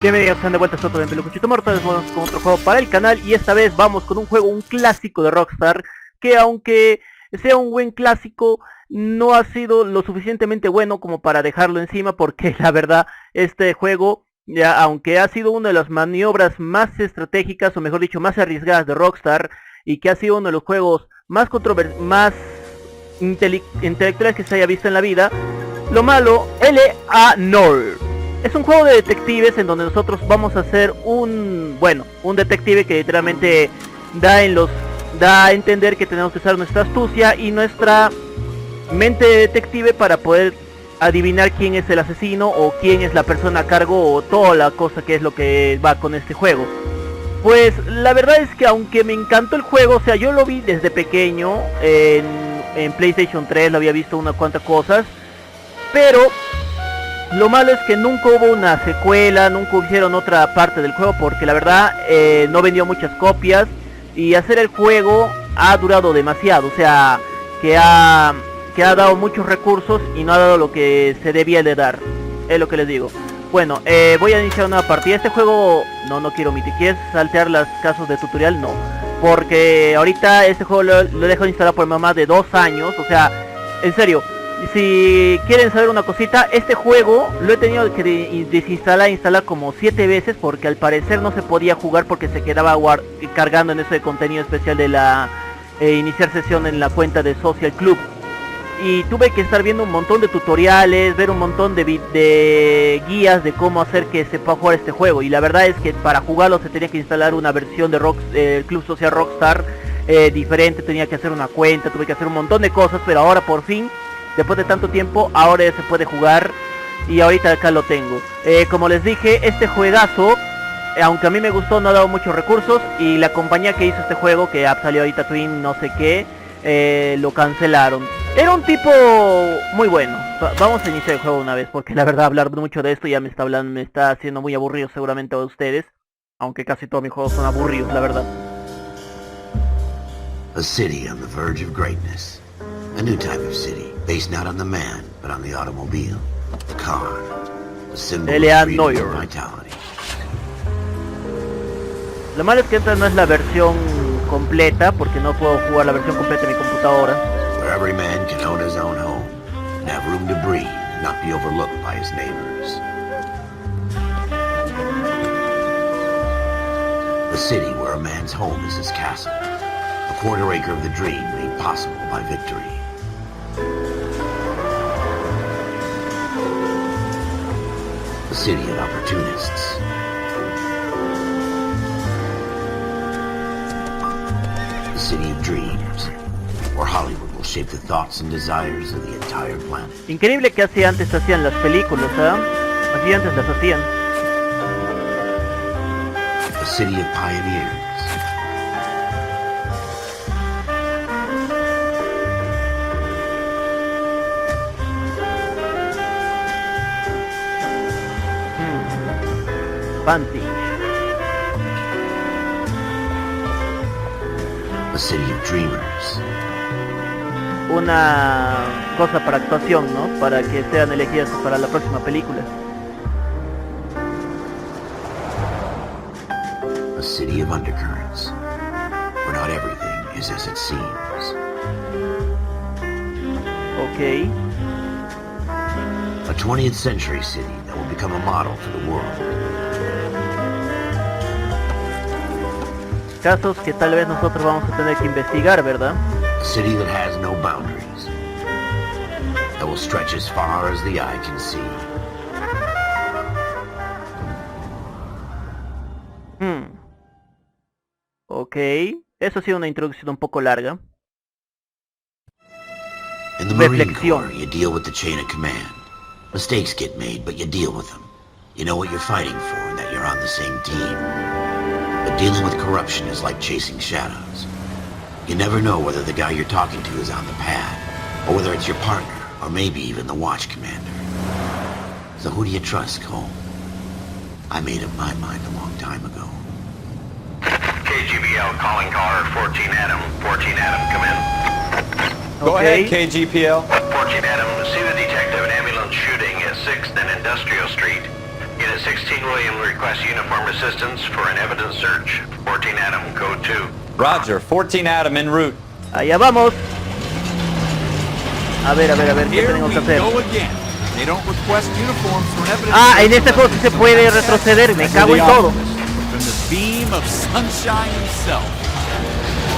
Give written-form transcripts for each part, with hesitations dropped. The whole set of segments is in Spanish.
Bienvenidos, sean de vuelta a otro de Pelucuchito Mortales. Vamos con otro juego para el canal y esta vez vamos con un juego, un clásico de Rockstar, que aunque sea un buen clásico, no ha sido lo suficientemente bueno como para dejarlo encima, porque la verdad, este juego, ya, aunque ha sido una de las maniobras más estratégicas, o mejor dicho, más arriesgadas de Rockstar, y que ha sido uno de los juegos más intelectuales que se haya visto en la vida, lo malo, A Noire. Es un juego de detectives en donde nosotros vamos a ser un detective que literalmente da a entender que tenemos que usar nuestra astucia y nuestra mente de detective para poder adivinar quién es el asesino o quién es la persona a cargo o toda la cosa que es lo que va con este juego. Pues la verdad es que aunque me encantó el juego, o sea, yo lo vi desde pequeño en PlayStation 3, lo había visto unas cuantas cosas, pero lo malo es que nunca hubo una secuela, nunca hicieron otra parte del juego, porque la verdad no vendió muchas copias y hacer el juego ha durado demasiado, o sea, que ha dado muchos recursos y no ha dado lo que se debía de dar, es lo que les digo. Bueno, voy a iniciar una partida. Este juego, no quiero omitir, ¿quieres saltear los casos de tutorial? No, porque ahorita este juego lo dejo de instalar por mamá de 2 años, o sea, en serio. Si quieren saber una cosita, este juego lo he tenido que desinstalar e instalar como 7 veces, porque al parecer no se podía jugar porque se quedaba cargando en ese contenido especial de la iniciar sesión en la cuenta de Social Club. Y tuve que estar viendo un montón de tutoriales, ver un montón de guías de cómo hacer que se pueda jugar este juego. Y la verdad es que para jugarlo se tenía que instalar una versión de Club Social Rockstar diferente, tenía que hacer una cuenta, tuve que hacer un montón de cosas, pero ahora por fin, después de tanto tiempo, ahora ya se puede jugar y ahorita acá lo tengo. Como les dije, este juegazo, aunque a mí me gustó, no ha dado muchos recursos y la compañía que hizo este juego, que salió ahorita Twin no sé qué, lo cancelaron. Era un tipo muy bueno. Vamos a iniciar el juego una vez, porque la verdad hablar mucho de esto ya me está haciendo muy aburrido seguramente a ustedes, aunque casi todos mis juegos son aburridos, la verdad. A city on the verge of greatness. A new type of city, based not on the man, but on the automobile, the car, the symbol of freedom and vitality. Lo malo es que esta no es la versión completa, porque no puedo jugar la versión completa en mi computadora. Where every man can own his own home, and have room to breathe, and not be overlooked by his neighbors. A city where a man's home is his castle, a quarter acre of the dream made possible by victory. A city of opportunists. A city of dreams, where Hollywood will shape the thoughts and desires of the entire planet. Increíble que así antes hacían las películas, así antes las hacían. A city of pioneers. A city of dreamers. Una cosa para actuación, ¿no? Para que sean elegidas para la próxima película. A city of undercurrents, where not everything is as it seems. Okay. A 20th century city that will become a model for the world. Casos que tal vez nosotros vamos a tener que investigar, ¿verdad? A city that has no boundaries, that will stretch as far as the eye can see. Ok, eso ha sido una introducción un poco larga. In the Marine Corps, you deal with the chain of command. Mistakes get made, but you deal with them. You know what you're fighting for and that you're on the same team. But dealing with corruption is like chasing shadows. You never know whether the guy you're talking to is on the pad, or whether it's your partner, or maybe even the watch commander. So who do you trust, Cole? I made up my mind a long time ago. KGPL calling car 14 Adam. 14 Adam, come in. Go ahead, KGPL. 14 Adam, see the detective, an ambulance shooting at 6th and Industrial Street. Get a 16 William requests uniform assistance for an evidence search. 14 Adam, code 2. Roger, 14 Adam en route. Allá vamos. A ver, ¿qué tenemos que hacer? Ah, en este juego sí se puede retroceder, me cago en todo.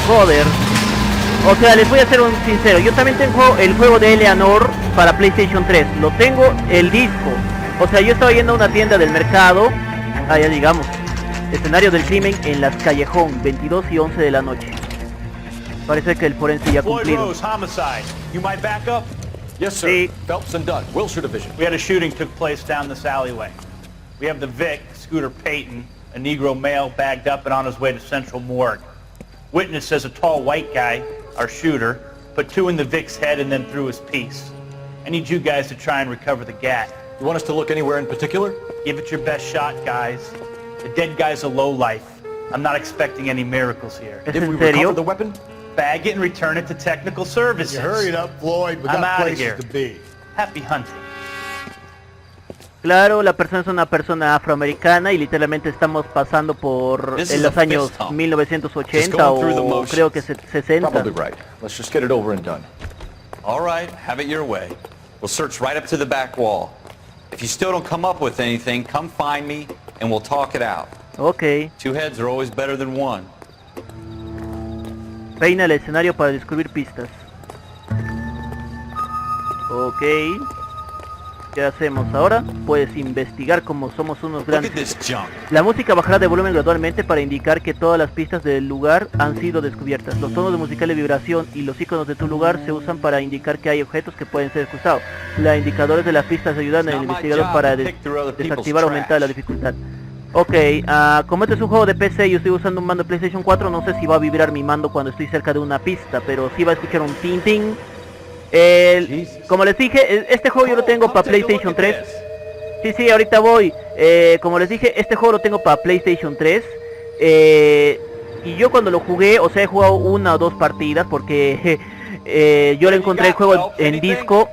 Joder. O sea, les voy a ser un sincero, yo también tengo el juego de A Noire para PlayStation 3. Lo tengo el disco. O sea, yo estaba yendo a una tienda del mercado. Ah, ya digamos. Escenario del crimen en las Callejón, 22 y 11 de la noche. Parece que el forense ya ha cumplido. Yes, sir. Sí. Phelps and Dunn, Wilshire Division. We had a shooting took place down this alleyway. We have the Vic, Scooter Payton, a Negro male bagged up and on his way to Central Morgue. Witness says a tall white guy, our shooter, put 2 in the Vic's head and then threw his piece. I need you guys to try and recover the gat. You want us to look anywhere in particular? Give it your best shot, guys. The dead guy's a lowlife. I'm not expecting any miracles here. ¿Es If we en recover serio? the weapon? Bag it and return it to technical services. You hurry it up, Floyd. We I'm got outta places here. to be. Happy hunting. Claro, la persona es una persona afroamericana y literalmente estamos pasando por This en is los a años fist hump. 1980 Just going through the o motions. creo que 60. Probably right. Let's just get it over and done. All right, have it your way. We'll search right up to the back wall. If you still don't come up with anything, come find me and we'll talk it out. Ok. 2 heads are always better than 1. Peina el escenario para descubrir pistas. Ok. ¿Qué hacemos ahora? Puedes investigar como somos unos Look at grandes. this junk. La música bajará de volumen gradualmente para indicar que todas las pistas del lugar han sido descubiertas. Los tonos de musical de vibración y los iconos de tu lugar se usan para indicar que hay objetos que pueden ser escuchados. Los indicadores de las pistas ayudan al investigador para desactivar o aumentar la dificultad. Ok, como este es un juego de PC y yo estoy usando un mando de PlayStation 4, no sé si va a vibrar mi mando cuando estoy cerca de una pista, pero sí va a escuchar un tin tin. Como les dije, este juego yo lo tengo para PlayStation 3. Sí, ahorita voy. Como les dije, este juego lo tengo para PlayStation 3. Y yo cuando lo jugué, o sea, he jugado 1 o 2 partidas porque yo le encontré el juego en disco.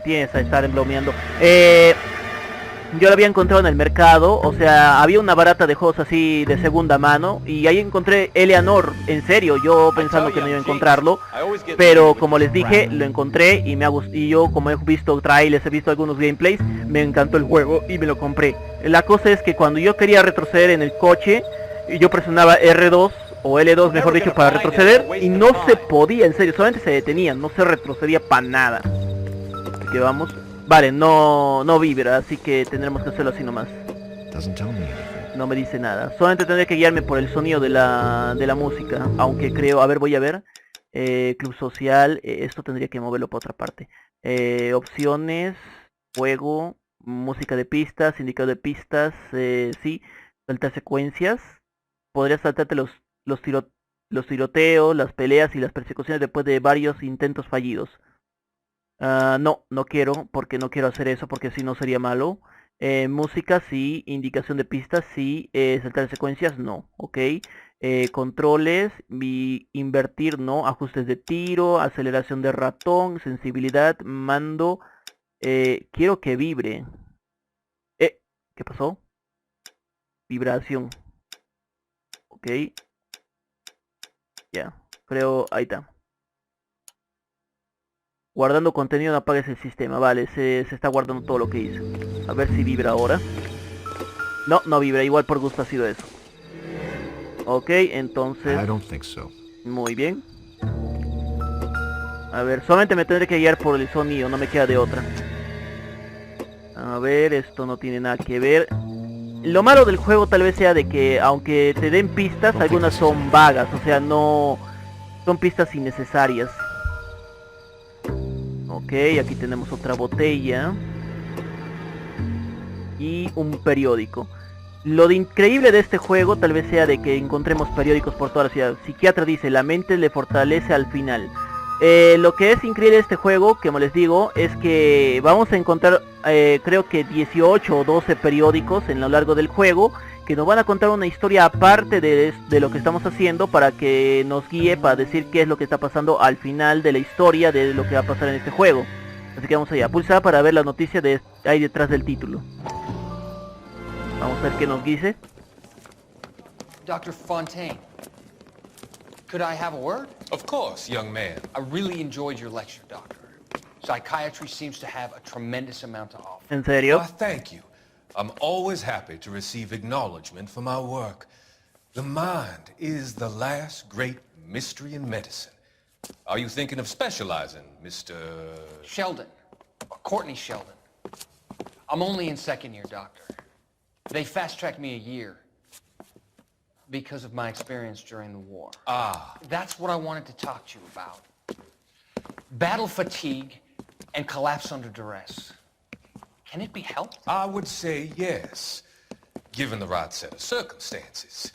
Tienes a estar bromeando. Yo lo había encontrado en el mercado, o sea, había una barata de juegos así de segunda mano y ahí encontré A Noire, en serio, yo pensando que no iba a encontrarlo, pero como les dije, lo encontré y me ha gustado, y yo como he visto trailers, he visto algunos gameplays, me encantó el juego y me lo compré. La cosa es que cuando yo quería retroceder en el coche, yo presionaba R2 o L2 mejor dicho para retroceder y no se podía, en serio, solamente se detenía, no se retrocedía para nada. Así que vamos. Vale, no vibra, así que tendremos que hacerlo así nomás. No me dice nada. Solamente tendré que guiarme por el sonido de la música. Aunque creo, a ver, voy a ver. Club social, esto tendría que moverlo para otra parte. Opciones, juego, música de pistas, indicador de pistas, sí. Saltar secuencias. Podrías saltarte los tiroteos, las peleas y las persecuciones después de varios intentos fallidos. No quiero, porque no quiero hacer eso, porque si no sería malo. Música sí, indicación de pistas sí, saltar secuencias no, ok. Controles, invertir no, ajustes de tiro, aceleración de ratón, sensibilidad, mando. Quiero que vibre. ¿Qué pasó? Vibración. Ok. Ya, creo, ahí está. Guardando contenido, no apagues el sistema. Vale, se está guardando todo lo que hice. A ver si vibra ahora. No vibra, igual por gusto ha sido eso. Ok, entonces... Muy bien. A ver, solamente me tendré que guiar por el sonido, no me queda de otra. A ver, esto no tiene nada que ver. Lo malo del juego tal vez sea de que, aunque te den pistas, algunas son vagas. O sea, no... son pistas innecesarias. Ok, aquí tenemos otra botella. Y un periódico. Lo de increíble de este juego tal vez sea de que encontremos periódicos por toda la ciudad. Psiquiatra dice, la mente le fortalece al final. Lo que es increíble de este juego, como les digo, es que vamos a encontrar creo que 18 o 12 periódicos en lo largo del juego, que nos van a contar una historia aparte de lo que estamos haciendo, para que nos guíe para decir qué es lo que está pasando al final de la historia de lo que va a pasar en este juego. Así que vamos allá, pulsa para ver la noticia de ahí detrás del título. Vamos a ver qué nos dice. Dr. Fontaine, could I have a word? Of course, young man. I really enjoyed your lecture, Doctor. Psychiatry seems to have a tremendous amount to offer. ¿En serio? Why, thank you. I'm always happy to receive acknowledgement for my work. The mind is the last great mystery in medicine. Are you thinking of specializing, Mr. Sheldon, or Courtney Sheldon. I'm only in second year, Doctor. They fast-tracked me a year because of my experience during the war. Ah. That's what I wanted to talk to you about. Battle fatigue and collapse under duress. Can it be helped? I would say yes, given the right set of circumstances.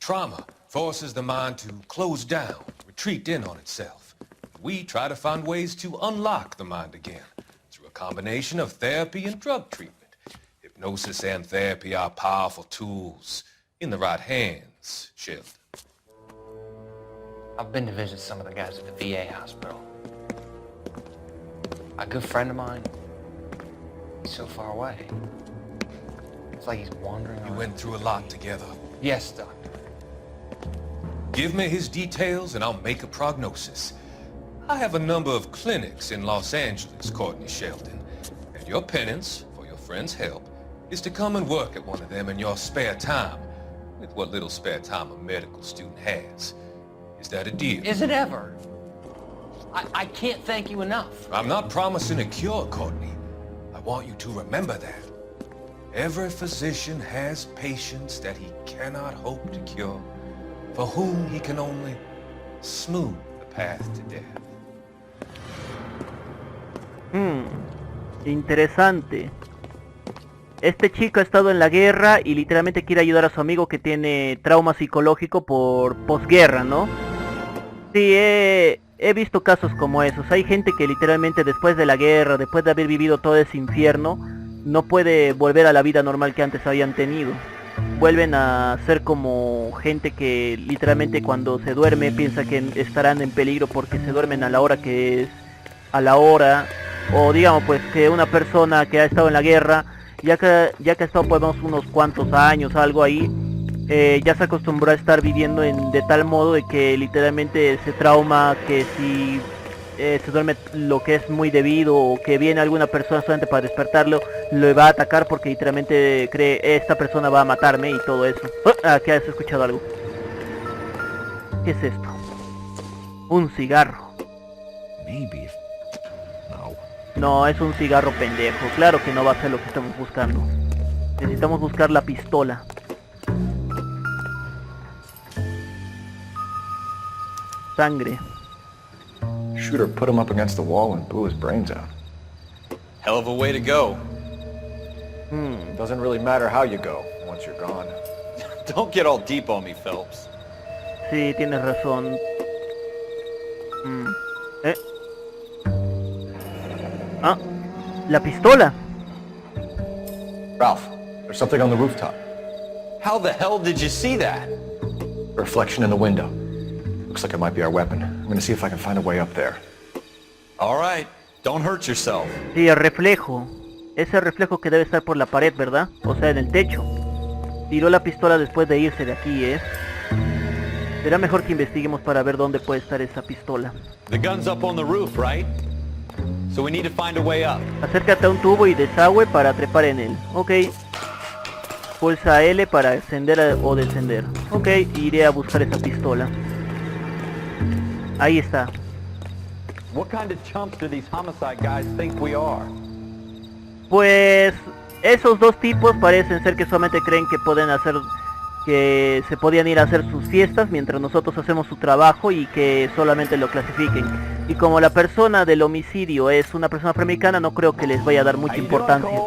Trauma forces the mind to close down, retreat in on itself. We try to find ways to unlock the mind again through a combination of therapy and drug treatment. Hypnosis and therapy are powerful tools in the right hands, Sheldon. I've been to visit some of the guys at the VA hospital. A good friend of mine, he's so far away. It's like he's wandering You around. went through a lot together. Yes, Doctor. Give me his details and I'll make a prognosis. I have a number of clinics in Los Angeles, Courtney Sheldon. And your penance, for your friend's help, is to come and work at one of them in your spare time, with what little spare time a medical student has. Is that a deal? Is it ever? I can't thank you enough. I'm not promising a cure, Courtney. I want you to remember that. Every physician has patients that he cannot hope to cure, for whom he can only smooth the path to death. Interesante. Este chico ha estado en la guerra y literalmente quiere ayudar a su amigo que tiene trauma psicológico por posguerra, ¿no? Sí, he visto casos como esos. Hay gente que literalmente después de la guerra, después de haber vivido todo ese infierno, no puede volver a la vida normal que antes habían tenido. Vuelven a ser como gente que literalmente cuando se duerme piensa que estarán en peligro porque se duermen a la hora que es a la hora. O digamos pues que una persona que ha estado en la guerra, ya que ha estado pues unos cuantos años, algo ahí, ya se acostumbró a estar viviendo de tal modo de que literalmente ese trauma que si se duerme lo que es muy debido o que viene alguna persona solamente para despertarlo, lo va a atacar porque literalmente cree esta persona va a matarme y todo eso. Aquí has escuchado algo. ¿Qué es esto? Un cigarro. Maybe. No. No, es un cigarro pendejo. Claro que no va a ser lo que estamos buscando. Necesitamos buscar la pistola. Sangre. Shooter put him up against the wall and blew his brains out. Hell of a way to go. It doesn't really matter how you go once you're gone. Don't get all deep on me, Phelps. Sí, tienes razón. Ah, la pistola. Ralph, there's something on the rooftop. How the hell did you see that? A reflection in the window. Looks like it might be our weapon. I'm gonna see if I can find a way up there. All right, don't hurt yourself. Sí, el reflejo. Ese reflejo que debe estar por la pared, ¿verdad? O sea, en el techo. Tiró la pistola después de irse de aquí, ¿eh? Será mejor que investiguemos para ver dónde puede estar esa pistola. The gun's up on the roof, right? So we need to find a way up. Acércate a un tubo y desagüe para trepar en él. Ok. Pulsa L para ascender o descender. Ok, iré a buscar esa pistola. Ahí está. What kind of chumps do these homicide guys think we are? Pues esos dos tipos parecen ser que solamente creen que pueden hacer, que se podían ir a hacer sus fiestas mientras nosotros hacemos su trabajo y que solamente lo clasifiquen. Y como la persona del homicidio es una persona afroamericana, no creo que les vaya a dar mucha importancia.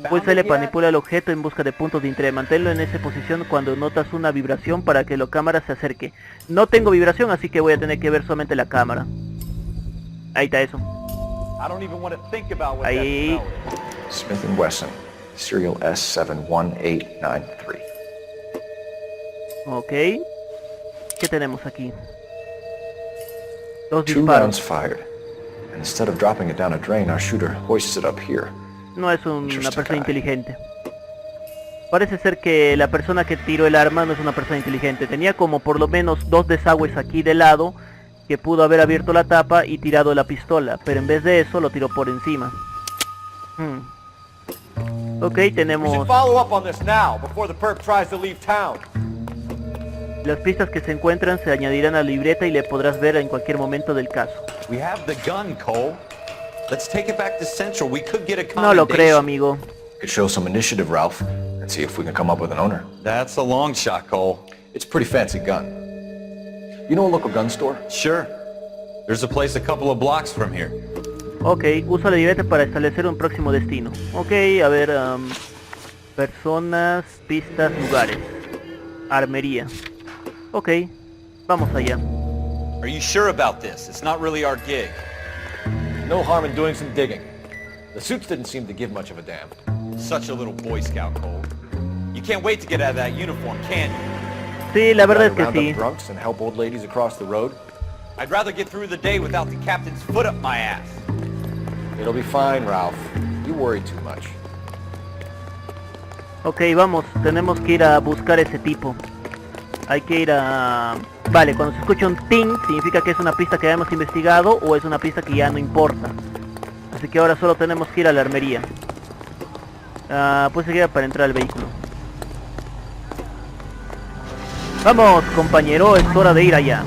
Pues se le manipula el objeto en busca de puntos de interés. Manténlo en esa posición cuando notas una vibración para que la cámara se acerque. No tengo vibración, así que voy a tener que ver solamente la cámara. Ahí está eso. Ahí. Smith & Wesson, serial S71893. Ok. ¿Qué tenemos aquí? Dos 2 disparos. rounds fired. And instead of dropping it down a drain, our shooter hoists it up here. No es una persona inteligente. Parece ser que la persona que tiró el arma no es una persona inteligente. Tenía como por lo menos 2 desagües aquí de lado, que pudo haber abierto la tapa y tirado la pistola, pero en vez de eso lo tiró por encima. Ok, tenemos las pistas que se encuentran, se añadirán a la libreta y le podrás ver en cualquier momento del caso. We have the gun, Cole. Let's take it back to Central. We could get a No lo creo, commendation. amigo. Could show some initiative, Ralph, and see if we can come up with an owner. That's a long shot, Cole. It's a pretty fancy gun. You know a local gun store? Sure. There's a place a couple of blocks from here. Ok, usa la libreta para establecer un próximo destino. Ok, a ver, personas, pistas, lugares. Armería. Ok, vamos allá. Are you sure about this? It's not really our gig. No harm in doing some digging. The suits didn't seem to give much of a damn. Such a little Boy Scout, Cole. You can't wait to get out of that uniform, can you? Sí, la verdad es que Round up sí. drunks and help old ladies across the road? I'd rather get through the day without the captain's foot up my ass. It'll be fine, Ralph. You worry too much. Ok, vamos, tenemos que ir a buscar ese tipo. Hay que ir a... Vale, cuando se escucha un ting, significa que es una pista que ya hemos investigado o es una pista que ya no importa. Así que ahora solo tenemos que ir a la armería. Pues seguir para entrar al vehículo. Vamos, compañero, es hora de ir allá.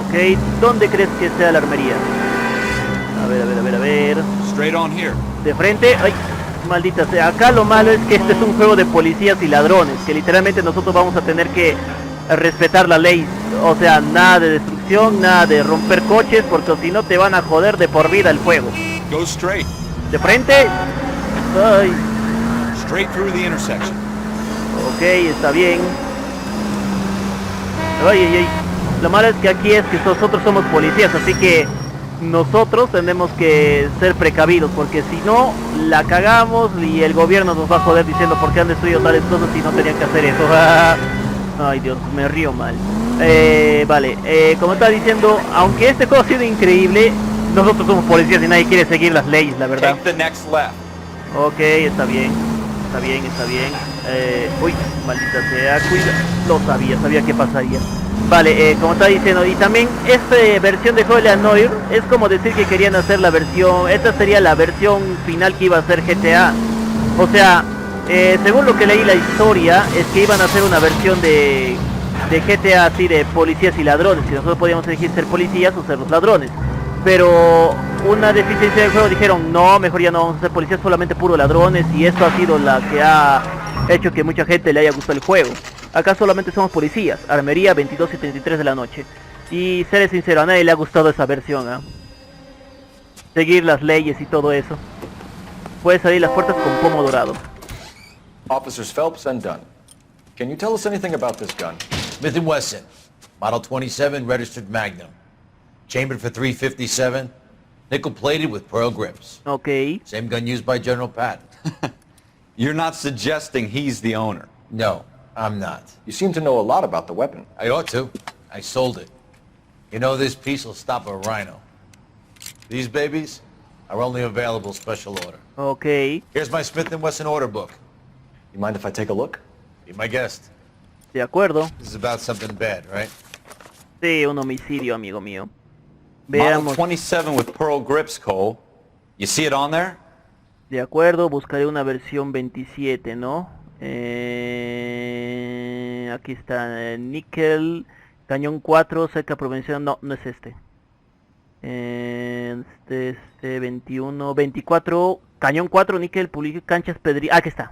Ok, ¿dónde crees que sea la armería? A ver. Straight on here. De frente, ay, maldita sea. Acá lo malo es que este es un juego de policías y ladrones, que literalmente nosotros vamos a tener que respetar la ley. O sea, nada de destrucción, nada de romper coches, porque si no te van a joder de por vida el juego. Go straight. De frente, ay, Straight through the intersection. ok, está bien. Ay. Lo malo es que aquí es que nosotros somos policías, así que nosotros tenemos que ser precavidos, porque si no, la cagamos y el gobierno nos va a joder diciendo por qué han destruido tales cosas y no tenían que hacer eso. Ay Dios, me río mal. Vale, como estaba diciendo, aunque este juego ha sido increíble, nosotros somos policías y nadie quiere seguir las leyes, la verdad. Take the next left. Ok, está bien. Uy, maldita sea, cuida. Lo sabía que pasaría. Vale, como estaba diciendo, y también esta versión de juego de A Noire es como decir que querían hacer la versión, esta sería la versión final que iba a ser GTA. O sea, según lo que leí la historia, es que iban a hacer una versión de GTA así de policías y ladrones, que nosotros podíamos elegir ser policías o ser los ladrones. Pero una deficiencia del juego dijeron, no, mejor ya no vamos a ser policías, solamente puro ladrones, y esto ha sido la que ha hecho que mucha gente le haya gustado el juego. Acá solamente somos policías, armería 22:33 de la noche. Y seré sincero, a nadie le ha gustado esa versión, ¿eh? Seguir las leyes y todo eso. Puedes abrir las puertas con pomo dorado. Officers Phelps and Dunn. Can you tell us anything about this gun? Smith & Wesson, Model 27, registered Magnum. Chambered for .357, nickel-plated with pearl grips. Ok. Same gun used by General Patton. You're not suggesting he's the owner. No, I'm not. You seem to know a lot about the weapon. I ought to. I sold it. You know, this piece will stop a rhino. These babies are only available special order. Ok. Here's my Smith & Wesson order book. You mind if I take a look? Be my guest. De acuerdo. This is about something bad, right? Sí, un homicidio, amigo mío. Model Veamos. 27 with pearl grips, Cole. You see it on there? De acuerdo, buscaré una versión 27, ¿no? Aquí está, níquel, cañón 4, cerca provincial, no es este. Este 21, 24, cañón 4, níquel, canchas, pedri... aquí está.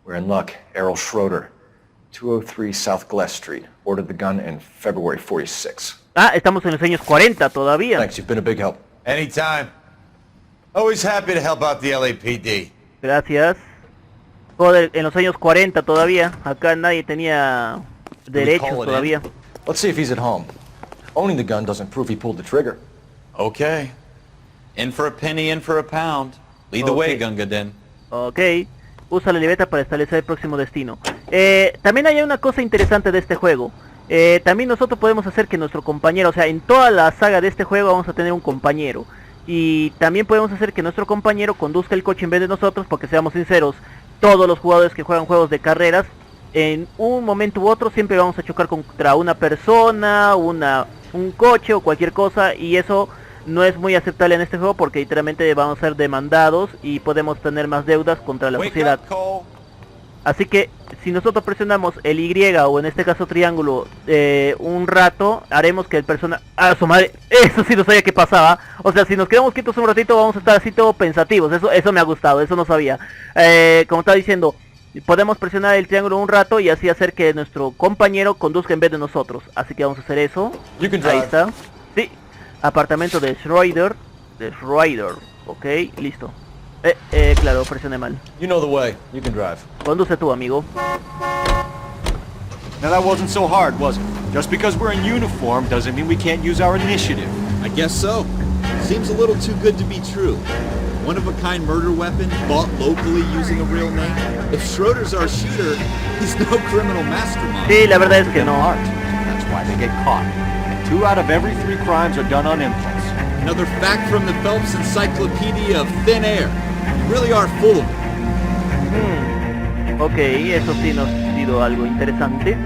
We're in luck. Errol Schroeder, 203 South Glass Street. Ordered the gun in February 46. Estamos en los años 40 todavía. Thanks, you've been a big help. Anytime. Always happy to help out the LAPD. Gracias. Joder, en los años 40 todavía. Acá nadie tenía derechos todavía. Let's see if he's at home. Owning the gun doesn't prove he pulled the trigger. Okay. In for a penny, in for a pound. Lead the way, Gunga Din. Ok. Usa la libreta para establecer el próximo destino. También hay una cosa interesante de este juego. También nosotros podemos hacer que nuestro compañero, o sea, en toda la saga de este juego vamos a tener un compañero. Y también podemos hacer que nuestro compañero conduzca el coche en vez de nosotros, porque seamos sinceros, todos los jugadores que juegan juegos de carreras, en un momento u otro siempre vamos a chocar contra una persona, un coche o cualquier cosa, y eso no es muy aceptable en este juego porque literalmente vamos a ser demandados y podemos tener más deudas contra la sociedad. Así que si nosotros presionamos el Y o en este caso triángulo un rato, haremos que el personaje... ¡Ah, su madre! Eso sí no sabía que pasaba. O sea, si nos quedamos quietos un ratito vamos a estar así todo pensativos. Eso me ha gustado, eso no sabía. Como estaba diciendo, podemos presionar el triángulo un rato y así hacer que nuestro compañero conduzca en vez de nosotros. Así que vamos a hacer eso. Ahí está. Sí. Apartamento de Schroeder. Ok, listo. Claro, presioné mal. You know the way. You can drive. Conduce tú, amigo. Now that wasn't so hard, was it? Just because we're in uniform doesn't mean we can't use our initiative. I guess so. Seems a little too good to be true. One-of-a-kind murder weapon bought locally using a real name. If Schroeder's our shooter, he's no criminal mastermind. Sí, la verdad es que no. That's why they get caught. 2 out of every 3 crimes are done on impulse. Another fact from the Phelps Encyclopedia of Thin Air. You really are full of it. Ok, eso sí nos ha sido algo interesante.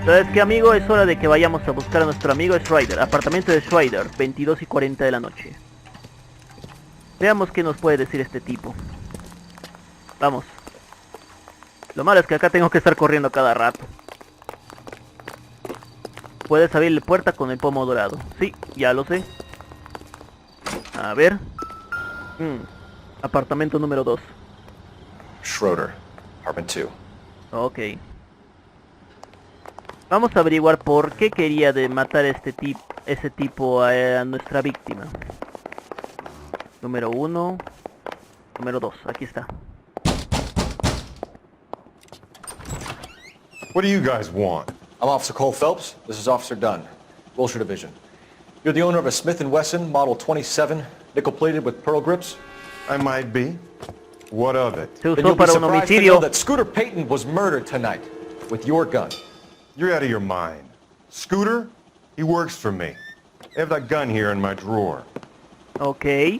¿Sabes qué, amigo? Es hora de que vayamos a buscar a nuestro amigo Schroeder. Apartamento de Schroeder, 22:40 de la noche. Veamos qué nos puede decir este tipo. Vamos. Lo malo es que acá tengo que estar corriendo cada rato. Puedes abrir la puerta con el pomo dorado. Sí, ya lo sé. A ver. Apartamento número 2. Schroeder, apartment 2. Ok. Vamos a averiguar por qué quería matar ese tipo a nuestra víctima. Número 1. Número 2. Aquí está. What do you guys want? I'm Officer Cole Phelps. This is Officer Dunn, Wilshire Division. You're the owner of a Smith & Wesson Model 27, nickel-plated with pearl grips? I might be. What of it? Se usó para un homicidio. That Scooter Payton was murdered tonight with your gun. You're out of your mind. Scooter? He works for me. I have that gun here in my drawer. Okay.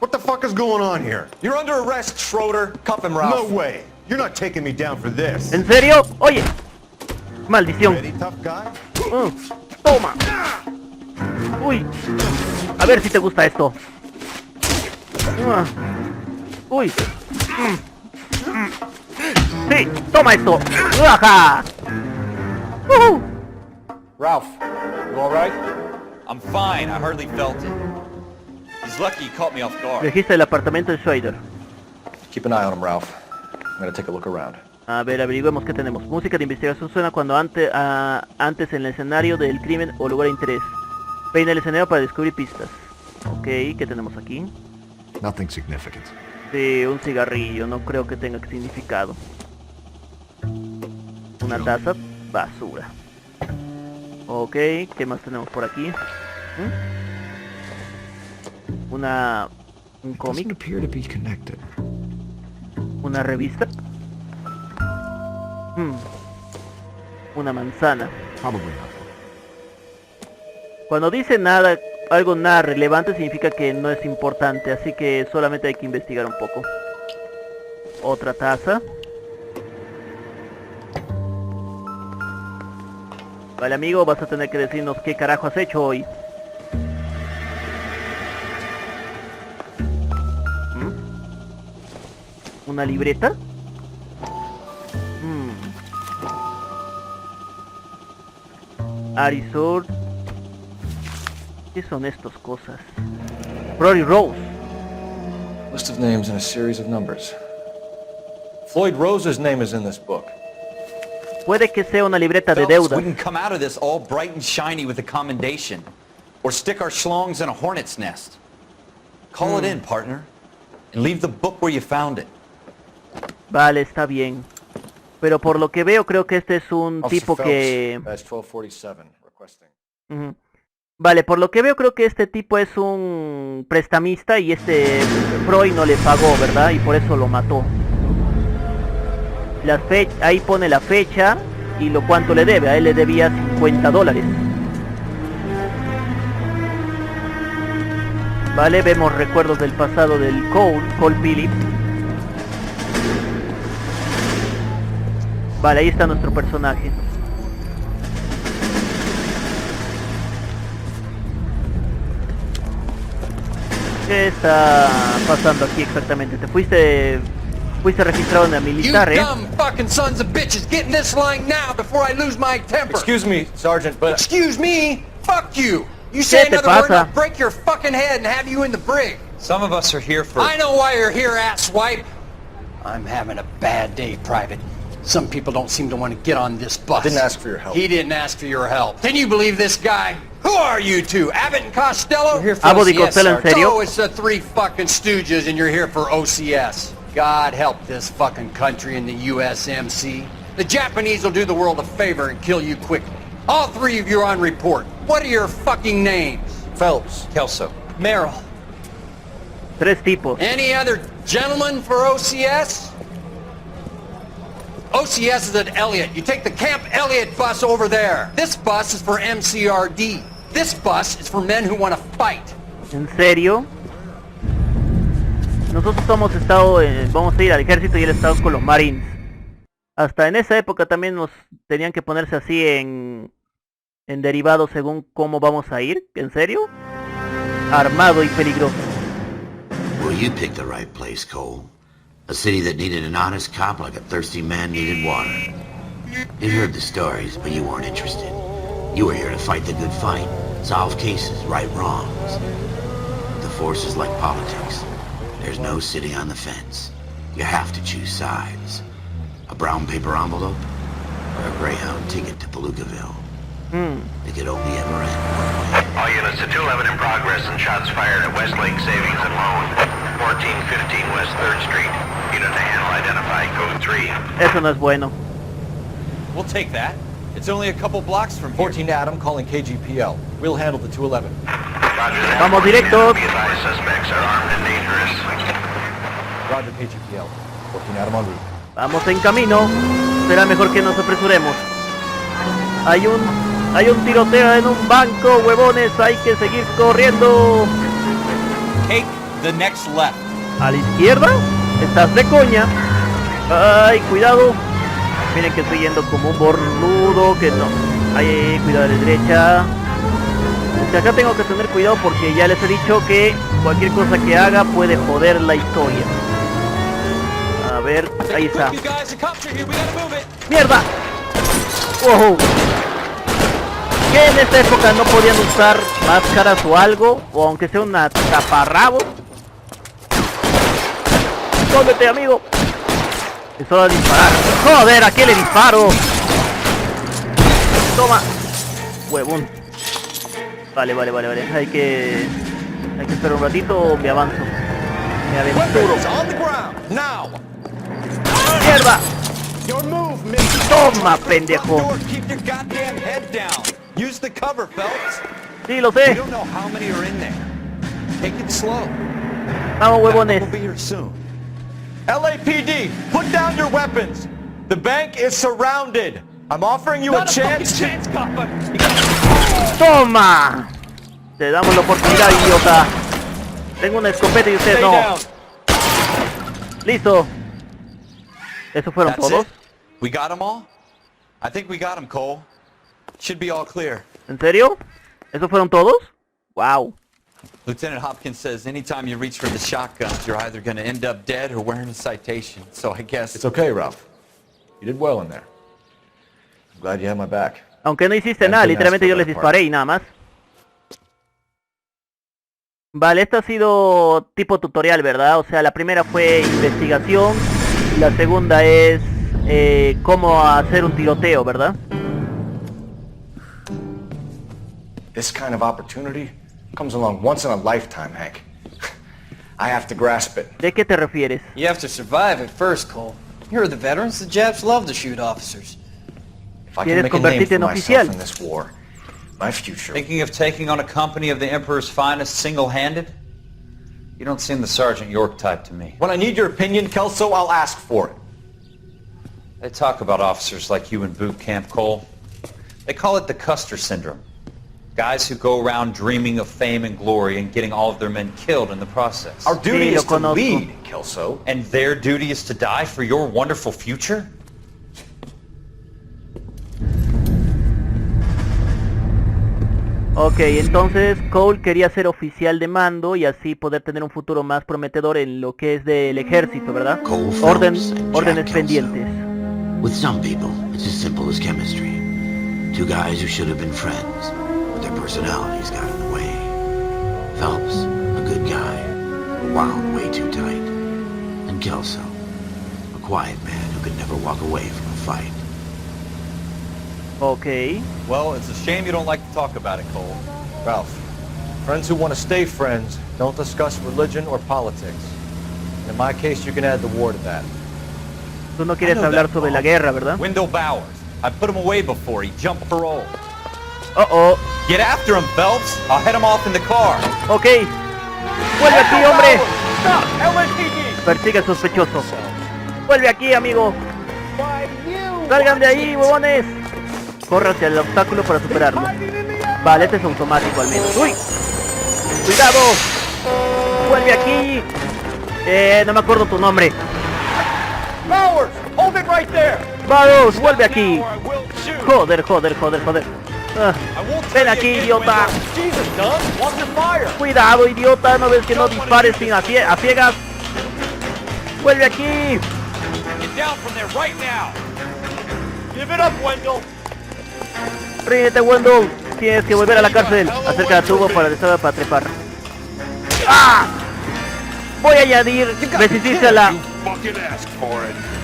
What the fuck is going on here? You're under arrest, Schroeder. Cuff him, Ralph. No way. You're not taking me down for this. ¿En serio? Oye. Maldición. Ready, tough guy? Toma. Uy. A ver si te gusta esto. Uy. Sí, toma esto. ¡Ajá! Ralph, you all right? I'm fine. I hardly felt it. He's lucky he caught me off guard. Registra el apartamento de Schroeder. Keep an eye on him, Ralph. I'm gonna take a look around. A ver, averiguemos qué tenemos. Música de investigación suena cuando antes en el escenario del crimen o lugar de interés. Peina el escenario para descubrir pistas. Ok, ¿qué tenemos aquí? Nothing significant. Sí, un cigarrillo, no creo que tenga significado. Una taza, basura. Ok, ¿qué más tenemos por aquí? Un cómic. Una revista. Una manzana. Cuando dice nada, algo nada relevante, significa que no es importante, así que solamente hay que investigar un poco. Otra taza. Vale, amigo, vas a tener que decirnos qué carajo has hecho hoy. ¿Una libreta? Arizor. ¿Qué son estas cosas? Rory Rose. List of names and a series of numbers. Floyd Rose's name is in this book. Puede que sea una libreta de Phelps, deuda. we can come out of this all bright and shiny with a commendation. Or stick our schlongs in a hornet's nest. Call it in, partner. And leave the book where you found it. Vale, está bien. Pero por lo que veo, creo que este es un tipo que... Vale, por lo que veo, creo que este tipo es un prestamista y este Freud no le pagó, ¿verdad? Y por eso lo mató. Ahí pone la fecha y lo cuánto le debe. A él le debía $50. Vale, vemos recuerdos del pasado del Cole Phillips. Vale, ahí está nuestro personaje. ¿Qué está pasando aquí exactamente? Te fuiste registrado en la militar, You dumb fucking sons of bitches, get in this line now before I lose my temper. Excuse me, Sergeant, but... Excuse me? Fuck you. You say another word and I'll break your fucking head and have you in the brig. Some of us are here for... I know why you're here, asswipe. I'm having a bad day, Private. Some people don't seem to want to get on this bus. I didn't ask for your help. He didn't ask for your help. Can you believe this guy? Who are you two? Abbott and Costello? We're here for Abbott y Costello, ¿en serio? So it's the three fucking stooges and you're here for OCS. God help this fucking country and the USMC. The Japanese will do the world a favor and kill you quickly. All three of you are on report. What are your fucking names? Phelps. Kelso. Merrill. Tres tipos. Any other gentlemen for OCS? OCS is at Elliott. You take the Camp Elliott bus over there. This bus is for MCRD. This bus is for men who want to fight. ¿En serio? Nosotros vamos a ir al ejército y él está con los Marines. Hasta en esa época también nos tenían que ponerse así en derivado según cómo vamos a ir. ¿En serio? Armado y peligroso. Well, you picked the right place, Cole. A city that needed an honest cop like a thirsty man needed water. You heard the stories, but you weren't interested. You were here to fight the good fight, solve cases, right wrongs. The force is like politics. There's no sitting on the fence. You have to choose sides. A brown paper envelope or a Greyhound ticket to Palookaville. It could only ever end one way. All units to 211 in progress and shots fired at Westlake Savings and Loan, 1415 West 3rd Street. Unit to handle identified, code 3. Eso no es bueno. We'll take that. It's only a couple blocks from here. 14 Adam calling KGPL. We'll handle the 211. Roger that. Vamos directo. Be advised, suspects are armed and dangerous. Roger KGPL. 14 Adam en route. Vamos en camino. Será mejor que nos apresuremos. Hay un tiroteo en un banco, huevones. Hay que seguir corriendo. Take the next left. A la izquierda. Estás de coña. Ay, cuidado. Miren que estoy yendo como un bornudo. Que no. Ay, cuidado a la derecha. Acá tengo que tener cuidado porque ya les he dicho que cualquier cosa que haga puede joder la historia. A ver, ahí está. ¡Mierda! ¡Wow! Que en esta época no podían usar máscaras o algo, o aunque sea una taparrabos. ¡Escóndete, amigo! Es hora de disparar. ¡Joder! ¿A qué le disparo? Toma. Huevón. Vale. Hay que esperar un ratito o me avanzo. Me aventuro. ¡Mierda! Toma, pendejo. Sí, lo sé. Vamos, huevones. LAPD, put down your weapons. The bank is surrounded. I'm offering you a chance. ¡Toma! Te damos la oportunidad, idiota. Tengo una escopeta y usted no. Listo. ¿Esos fueron todos? We got them all? I think we got them, Cole. Should be all clear. ¿En serio? ¿Esos fueron todos? Wow. Lieutenant Hopkins says anytime you reach for the shotguns, you're either going to end up dead or wearing a citation. So I guess... It's okay, Ralph. You did well in there. I'm glad you had my back. Aunque no hiciste nada, literalmente yo les disparé y nada más. Vale, esto ha sido tipo tutorial, ¿verdad? O sea, la primera fue investigación, la segunda es cómo hacer un tiroteo, ¿verdad? This kind of opportunity comes along once in a lifetime, Hank. I have to grasp it. ¿De qué te refieres? You have to survive at first, Cole. You're the veterans. The Japs love to shoot officers. If I can make a name for myself in this war, my future... Thinking of taking on a company of the Emperor's finest single-handed? You don't seem the Sergeant York type to me. When I need your opinion, Kelso, I'll ask for it. They talk about officers like you in boot camp, Cole. They call it the Custer syndrome. Guys who go around dreaming of fame and glory and getting all of their men killed in the process. Our duty Sí, is to conozco. lead, Kelso. And their duty is to die for your wonderful future? Ok, entonces Cole quería ser oficial de mando y así poder tener un futuro más prometedor en lo que es del ejército, ¿verdad? Cole Phelps and Órdenes Jack pendientes. Kelso. With some people, it's as simple as chemistry. Two guys who should have been friends, but their personalities got in the way. Phelps, a good guy, wound way too tight. And Kelso, a quiet man who could never walk away from a fight. Ok. Well, it's a shame you don't like to talk about it, Cole. Ralph, friends who want to stay friends don't discuss religion or politics. In my case, you can add the war to that. Tú no quieres hablar sobre la guerra, ¿verdad? Wendell Bowers. I put him away before. He jumped parole. Oh. Get after him, Phelps. I'll head him off in the car. Ok. Vuelve aquí, hombre. Stop! LAPD! Persigue al sospechoso. Vuelve aquí, amigo. Salgan de ahí, huevones. Corre hacia el obstáculo para superarlo. Vale, este es automático al menos. ¡Uy! ¡Cuidado! ¡Vuelve aquí! No me acuerdo tu nombre. Bowers! Hold it right there! ¡Vamos! ¡Vuelve aquí! Joder. Ah, ven aquí, idiota. Jesus, Dunn! Watch your fire! Cuidado, idiota. ¿No ves que no dispares sin a ciegas? ¡Vuelve aquí! Get down from there right now. Give it up, Wendell. Ríete, Wendell. Tienes que volver a la cárcel. Acerca del tubo para trepar. ¡Ah! Voy a añadir resistirse a la...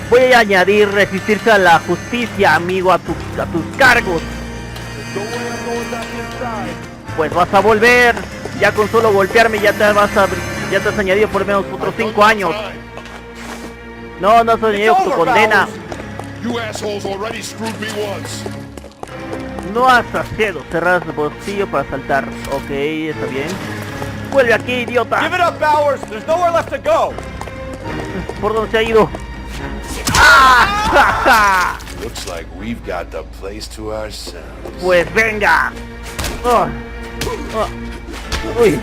Voy a añadir resistirse a la justicia, amigo, a tus cargos. Pues vas a volver. Ya con solo golpearme ya te has añadido por lo menos otros 5 años. No has añadido tu condena. No has sido cerrar el bolsillo para saltar. Ok, está bien. Vuelve aquí, idiota. Give it up, Bowers! There's nowhere left to go! ¿Por dónde se ha ido? ¡Ah! Looks like we've got the place to ourselves. Pues venga. Uy.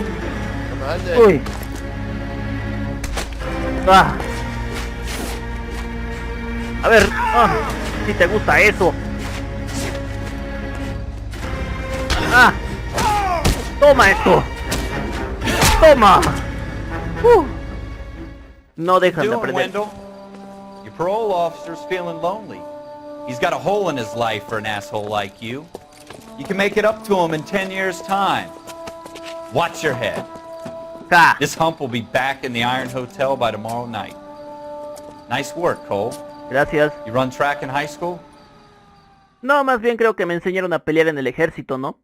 Uy. A ver, si te gusta eso. Toma esto. Toma. No dejan de aprender. Wendell? Your parole officer's feeling lonely. He's got a hole in his life for an asshole like you. You can make it up to him in 10 years' time. Watch your head. This hump will be back in the Iron Hotel by tomorrow night. Nice work, Cole. Gracias. You run track in high school? No, más bien creo que me enseñaron a pelear en el ejército, ¿no?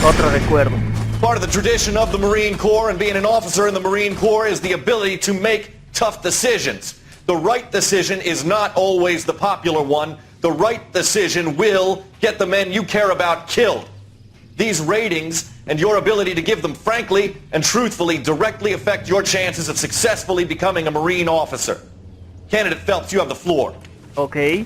Otro recuerdo. Part of the tradition of the Marine Corps and being an officer in the Marine Corps is the ability to make tough decisions. The right decision is not always the popular one. The right decision will get the men you care about killed. These ratings and your ability to give them frankly and truthfully directly affect your chances of successfully becoming a Marine officer. Candidate Phelps, you have the floor. Ok.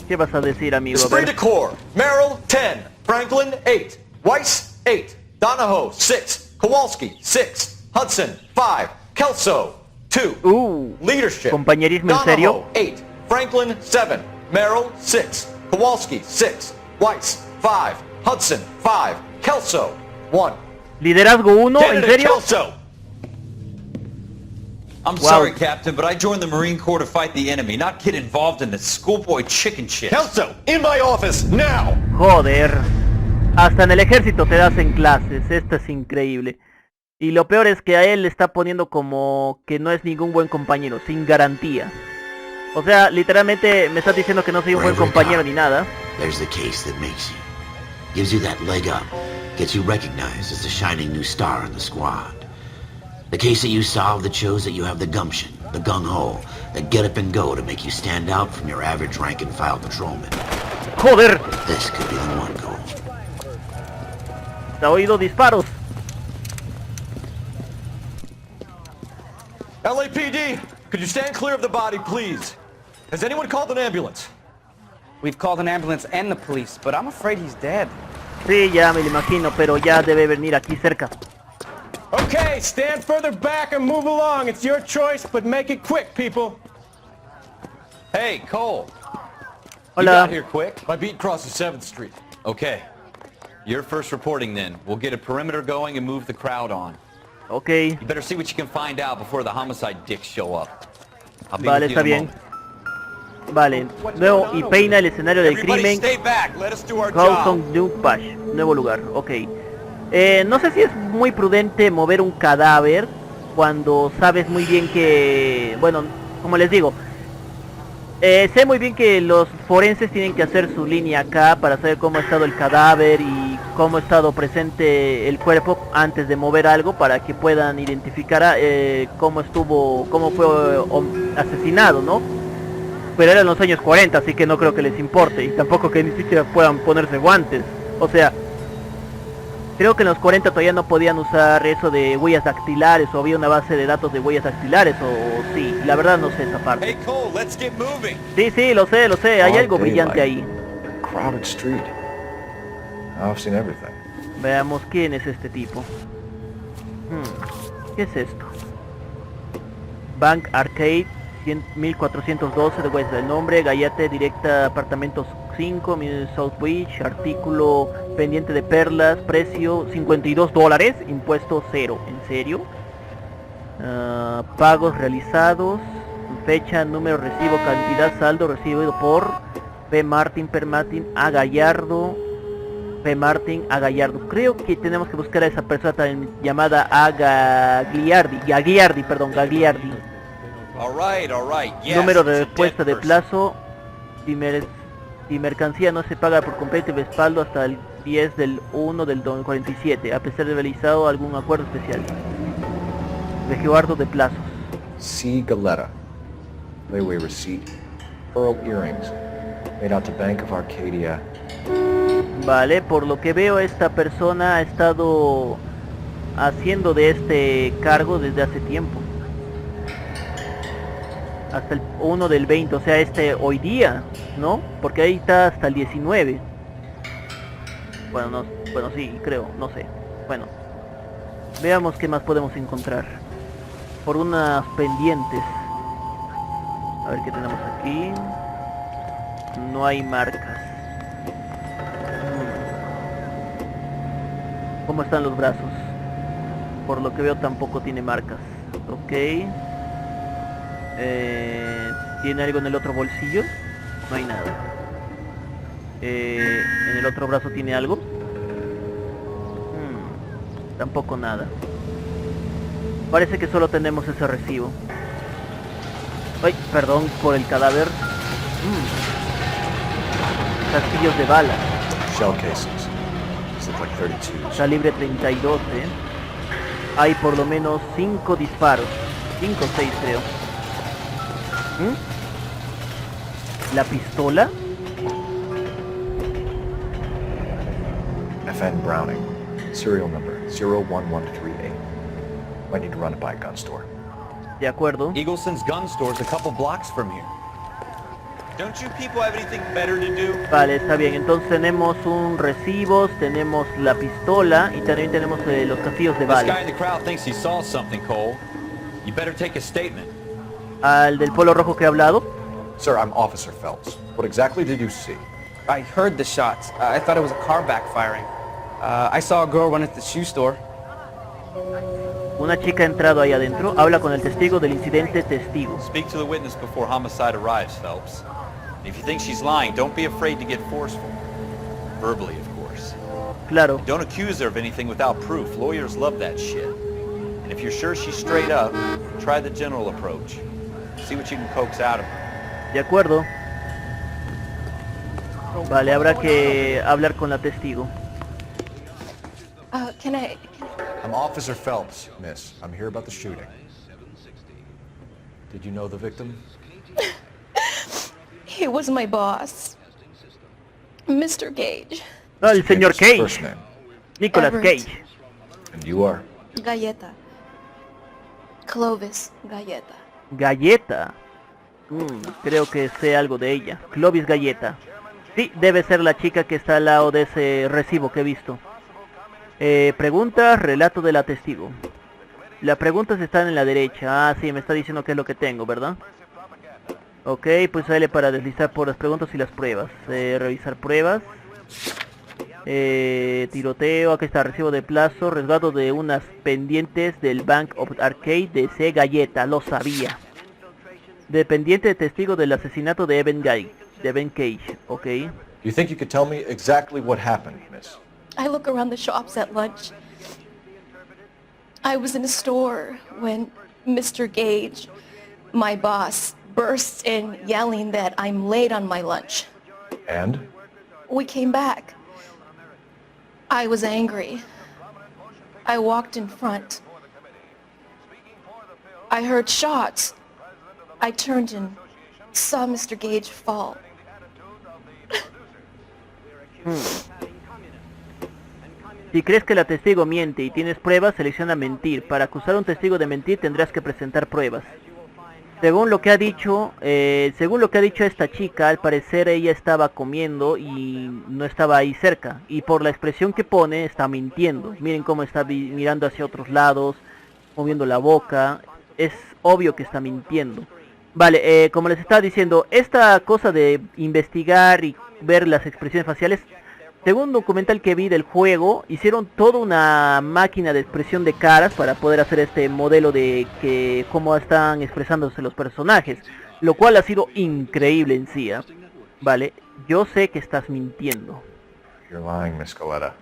¿Qué vas a decir, amigo? Esprit de Corps, Merrill, 10. Franklin, 8. Weiss, 8. Donahoe, 6. Kowalski, 6. Hudson, 5. Kelso, 2. Leadership. ¿Compañerismo en serio? Donahoe, 8. Franklin, 7. Merrill, 6. Kowalski, 6. Weiss, 5. Hudson, 5. Kelso, 1. ¿Liderazgo 1? ¿En serio? Kelso. I'm sorry, Captain, but I joined the Marine Corps to fight the enemy, not get involved in the schoolboy chicken shit. Kelso, in my office, now! Joder. Hasta en el ejército te das en clases. Esto es increíble. Y lo peor es que a él le está poniendo como que no es ningún buen compañero, sin garantía. O sea, literalmente me estás diciendo que no soy un buen compañero ni nada. There's the case that makes you. Gives you that leg up. Gets you recognized as the shining new star in the squad. The case that you solve that shows that you have the gumption, the gung-ho, the get up and go to make you stand out from your average rank-and-file patrolman. ¡Joder! This could be the one, Cole. ¿Te ha oído disparos? LAPD, could you stand clear of the body, please? Has anyone called an ambulance? We've called an ambulance and the police, but I'm afraid he's dead. Sí, ya me lo imagino, pero ya debe venir aquí cerca. Okay, stand further back and move along. It's your choice, but make it quick, people. Hey, Cole. Hola. You got here quick? My beat crosses 7th Street. Okay. You're first reporting then. We'll get a perimeter going and move the crowd on. Okay. You better see what you can find out before the homicide dicks show up. I'll be Vale, with you está in a bien. moment. Vale, nuevo y peina el escenario del crimen. Carlton Duke Bash, nuevo lugar, ok. No sé si es muy prudente mover un cadáver cuando sabes muy bien que, bueno, como les digo, sé muy bien que los forenses tienen que hacer su línea acá para saber cómo ha estado el cadáver y cómo ha estado presente el cuerpo antes de mover algo para que puedan identificar cómo fue asesinado, ¿no? Pero eran los años 40, así que no creo que les importe y tampoco que ni siquiera puedan ponerse guantes. O sea, creo que en los 40 todavía no podían usar eso de huellas dactilares o había una base de datos de huellas dactilares o sí, la verdad no sé esa parte. Hey Cole, let's get moving. Sí, lo sé, hay algo brillante ahí. Crowded street. I've seen everything. Veamos quién es este tipo. ¿Qué es esto? Bank Arcade 1412 de West del nombre, Gallate directa apartamentos 5, South Beach, artículo pendiente de perlas, precio $52, impuesto 0, ¿en serio? Pagos realizados, fecha, número, recibo, cantidad, saldo recibido por P. Martin, A. Gallardo, P. Martin, A. Gallardo. Creo que tenemos que buscar a esa persona llamada A. Gagliardi. All right. Yes, Número de it's a respuesta dead de person. plazo. Si mercancía no se paga por completo y respaldo hasta el 10 del 1 del 47, a pesar de realizado algún acuerdo especial. Resguardo de plazos. C. Galetta. Layaway receipt. Pearl earrings. Made out to Bank of Arcadia. Vale, por lo que veo esta persona ha estado haciendo de este cargo desde hace tiempo. Hasta el 1 del 20, o sea, hoy día, ¿no? Porque ahí está hasta el 19. Bueno, sí, creo, no sé. Bueno, veamos qué más podemos encontrar. Por unas pendientes. A ver qué tenemos aquí. No hay marcas. ¿Cómo están los brazos? Por lo que veo tampoco tiene marcas. Ok. ¿Tiene algo en el otro bolsillo? No hay nada. ¿En el otro brazo tiene algo? Tampoco nada. Parece que solo tenemos ese recibo. Ay, perdón por el cadáver. Castillos de balas. Shell cases. These look like 32s. Calibre 32, Hay por lo menos 5 disparos. 5 o 6 creo. ¿La pistola? FN Browning. Serial number 01138. Might need to run it by a gun store. De acuerdo. Eagleson's gun store's a couple blocks from here. Don't you people have anything better to do? Vale, está bien. Entonces tenemos un recibos, tenemos la pistola y también tenemos los castillos de This guy balas. in the crowd thinks he saw something, Cole. You better take a statement. Al del polo rojo que he hablado. Sir, I'm Officer Phelps. What exactly did you see? I heard the shots. I thought it was a car backfiring. I saw a girl run at the shoe store. Una chica ha entrado ahí adentro. Habla con el testigo del incidente. Testigo. Speak to the witness before homicide arrives, Phelps. If you think she's lying, don't be afraid to get forceful. Verbally, of course. Claro. Don't accuse her of anything without proof. Lawyers love that shit. And if you're sure she's straight up, try the general approach. See what you can coax out of her. De acuerdo. Vale, habrá que hablar con la testigo. Can I... I'm Officer Phelps, miss. I'm here about the shooting. Did you know the victim? He was my boss. Mr. Gage. Ah, el señor First Cage. name. Nicolas Everett. Cage. And you are? Galleta. Clovis Galleta. Galleta. Creo que sé algo de ella. Clovis Galleta. Sí, debe ser la chica que está al lado de ese recibo que he visto. Preguntas, relato de la testigo. Las preguntas están en la derecha. Ah, sí, me está diciendo qué es lo que tengo, ¿verdad? Ok, pues L para deslizar por las preguntas y las pruebas. Revisar pruebas. Tiroteo, aquí está, recibo de plazo, resguardo de unas pendientes del Bank of Arcade de C. Galleta, lo sabía. Dependiente de testigo del asesinato de Evan Cage, ok. You think you could tell me exactly what happened, miss? I look around the shops at lunch. I was in a store when Mr. Gage, my boss, bursts in yelling that I'm late on my lunch. And? We came back. I was angry. I walked in front. I heard shots. I turned and saw Mr. Gage fall. Si crees que la testigo miente y tienes pruebas, selecciona mentir. Para acusar a un testigo de mentir tendrás que presentar pruebas. Según lo que ha dicho esta chica, al parecer ella estaba comiendo y no estaba ahí cerca. Y por la expresión que pone, está mintiendo. Miren cómo está mirando hacia otros lados, moviendo la boca. Es obvio que está mintiendo. Vale, como les estaba diciendo, esta cosa de investigar y ver las expresiones faciales, según un documental que vi del juego, hicieron toda una máquina de expresión de caras para poder hacer este modelo de que cómo están expresándose los personajes, lo cual ha sido increíble en sí, ¿eh? Vale, yo sé que estás mintiendo. You're lying, Miss Coletta.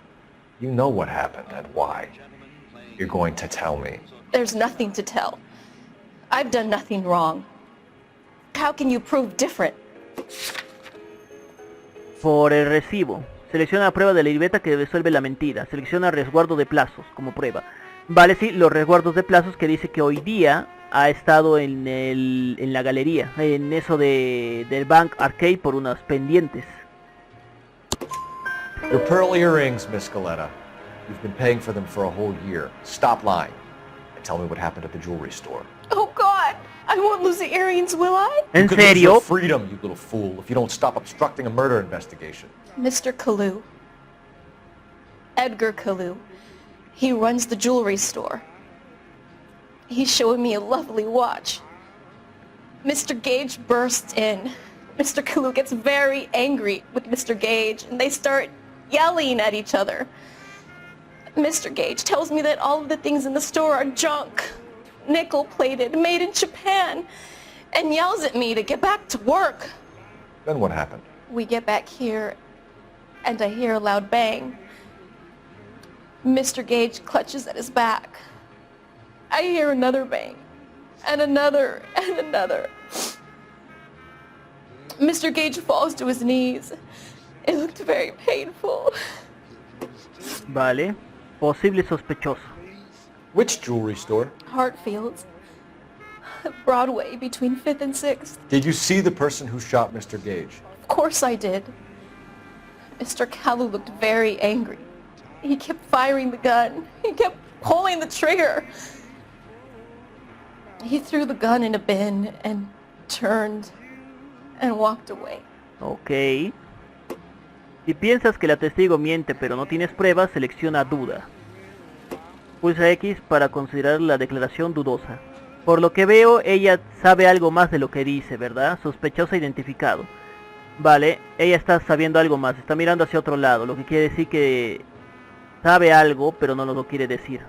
You know what happened and why. You're going to tell me. There's nothing to tell. I've done nothing wrong. How can you prove different? Por el recibo. Selecciona la prueba de la libreta que resuelve la mentira. Selecciona resguardo de plazos como prueba. Vale, sí, los resguardos de plazos que dice que hoy día ha estado en la galería. En eso del Bank Arcade por unas pendientes. Your pearl earrings, Miss Coletta. You've been paying for them for a whole year. Stop lying. And tell me what happened at the jewelry store. Oh God, I won't lose the earrings, will I? ¿En You could lose serio? your freedom, you little fool, if you don't stop obstructing a murder investigation. Mr. Kalu. Edgar Kalu. He runs the jewelry store. He's showing me a lovely watch. Mr. Gage bursts in. Mr. Kalu gets very angry with Mr. Gage, and they start yelling at each other. Mr. Gage tells me that all of the things in the store are junk, nickel-plated, made in Japan, and yells at me to get back to work. Then what happened? We get back here, and I hear a loud bang. Mr. Gage clutches at his back. I hear another bang, and another, and another. Mr. Gage falls to his knees. It looked very painful. Vale. Posible sospechoso. Which jewelry store? Hartfield's. Broadway, between 5th and 6th. Did you see the person who shot Mr. Gage? Of course I did. Mr. Kalu looked very angry. He kept firing the gun. He kept pulling the trigger. He threw the gun in a bin and turned and walked away. Ok. Si piensas que la testigo miente pero no tienes pruebas, selecciona duda. Pulsa X para considerar la declaración dudosa. Por lo que veo, ella sabe algo más de lo que dice, ¿verdad? Sospechosa identificado. Vale, ella está sabiendo algo más, está mirando hacia otro lado, lo que quiere decir que sabe algo, pero no lo quiere decir.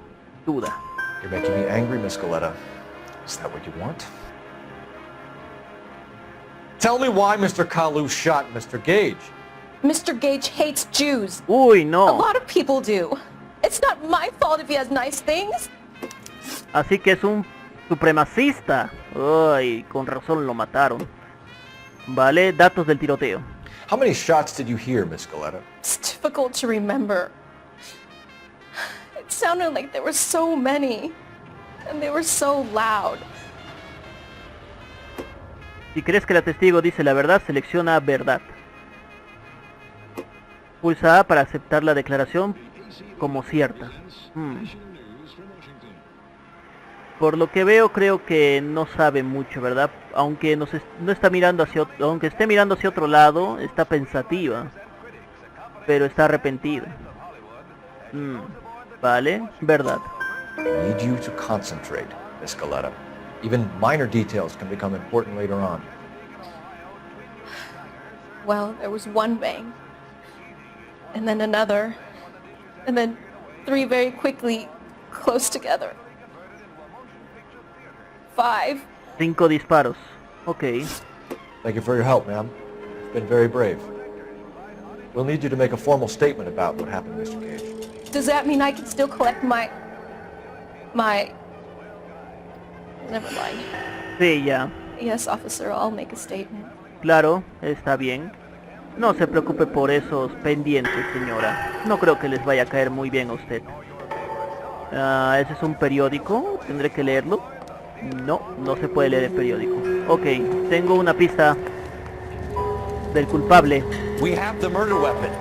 Duda. You're making me angry, Miss Coletta. Is that what you want? Tell me why Mr. Kalu shot Mr. Gage. Mr. Gage hates Jews. Uy, no. A lot of people do. It's not my fault if he has nice things. Así que es un supremacista. Uy, con razón lo mataron. Vale, datos del tiroteo. How many shots did you hear, Miss Coletta? It's difficult to remember. It sounded like there were so many. And they were so loud. Si crees que la testigo dice la verdad, selecciona verdad. Pulsa A para aceptar la declaración como cierta. Por lo que veo, creo que no sabe mucho, ¿verdad? Aunque no está mirando aunque esté mirando hacia otro lado, está pensativa. Pero está arrepentida. Vale, verdad. I need you to concentrate, Miss Galetta. Even minor details can become important later on. Well, there was one bang, and then another, and then 3 very quickly, close together. 5. 5 disparos. Okay. Thank you for your help, ma'am. You've been very brave. We'll need you to make a formal statement about what happened, Mr. Cage. Does that mean I can still collect my... Never mind. Sí, ya. Yes, officer, I'll make a statement. Claro, está bien. No se preocupe por esos pendientes, señora. No creo que les vaya a caer muy bien a usted. Ese es un periódico. ¿Tendré que leerlo? No, no se puede leer el periódico. Ok, tengo una pista del culpable. We have the murder weapon.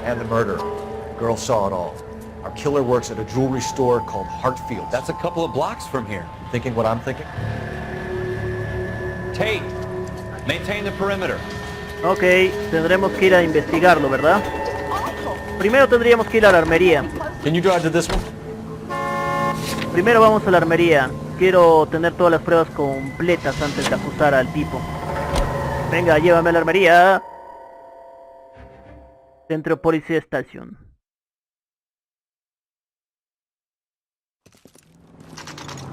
And the murder. The girl saw it all. Our killer works at a jewelry store called Hartfield. That's a couple of blocks from here. Thinking what I'm thinking? Tate, maintain the perimeter. Ok, tendremos que ir a investigarlo, ¿verdad? Primero tendríamos que ir a la armería. Can you drive to this one? Primero vamos a la armería. Quiero tener todas las pruebas completas antes de acusar al tipo. Venga, llévame a la armería. Centro Policía Station.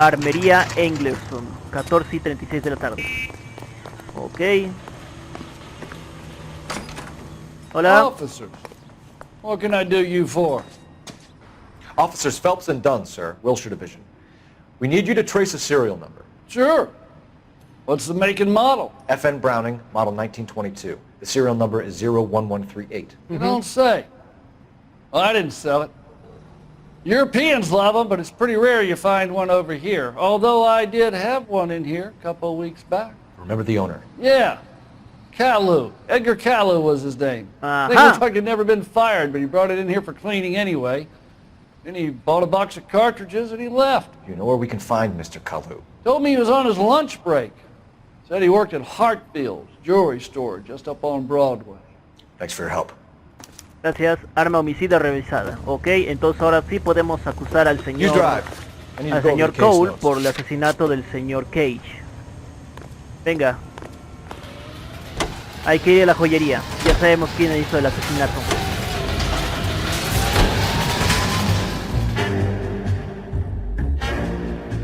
Armería Englerson, 14:36 de la tarde. Ok. Hola. Officers, what can I do you for? Officers Phelps and Dunn, sir, Wilshire Division. We need you to trace a serial number. Sure. What's the make and model? FN Browning, model 1922. The serial number is 01138. You don't say. Well, I didn't sell it. Europeans love them, but it's pretty rare you find one over here. Although I did have one in here a couple of weeks back. Remember the owner? Yeah. Kalu. Edgar Kalu was his name. I think it looks like he'd never been fired, but he brought it in here for cleaning anyway. Then he bought a box of cartridges and he left. You know where we can find Mr. Kalu? Told me he was on his lunch break. Said he worked at Hartfield's jewelry store just up on Broadway. Thanks for your help. Gracias. Arma homicida revisada. Ok, entonces ahora sí podemos acusar al señor Cole por el asesinato del señor Cage. Venga. Hay que ir a la joyería. Ya sabemos quién hizo el asesinato.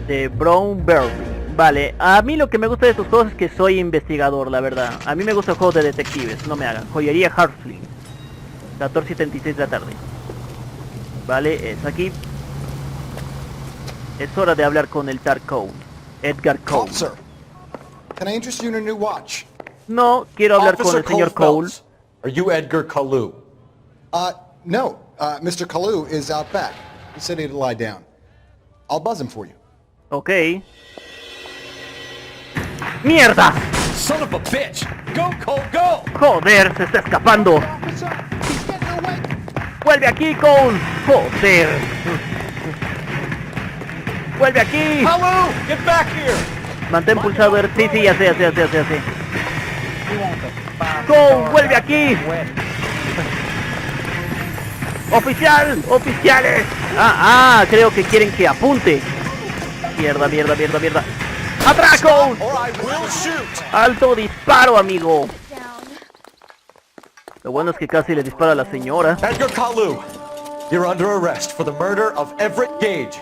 De Brown Berry. Vale, a mí lo que me gusta de estos juegos es que soy investigador, la verdad. A mí me gusta el juego de detectives, no me hagan. Joyería Hartfield, 14:76 de la tarde. Vale, es aquí. Es hora de hablar con el Dark Cone, Edgar Cole. Officer, can I interest you in a new watch? No, quiero hablar con el señor Cole. Are you Edgar Kalu? No. Mr. Kalu is out back. He said he'd lie down. I'll buzz him for you. Ok. ¡Mierda! Son of a bitch! Go, Cole, go! ¡Joder, se está escapando! ¡Vuelve aquí, Cole! ¡Joder! ¡Vuelve aquí! Hello! Get back here! Mantén pulsado R. Sí, ya sé. ¡Cole, vuelve aquí! ¡Oficial! ¡Oficiales! Creo que quieren que apunte. Mierda. ¡Atraco! ¡Alto disparo, amigo! Lo bueno es que casi le dispara a la señora. Edgar Kalu, you're under arrest for the murder of Everett Gage.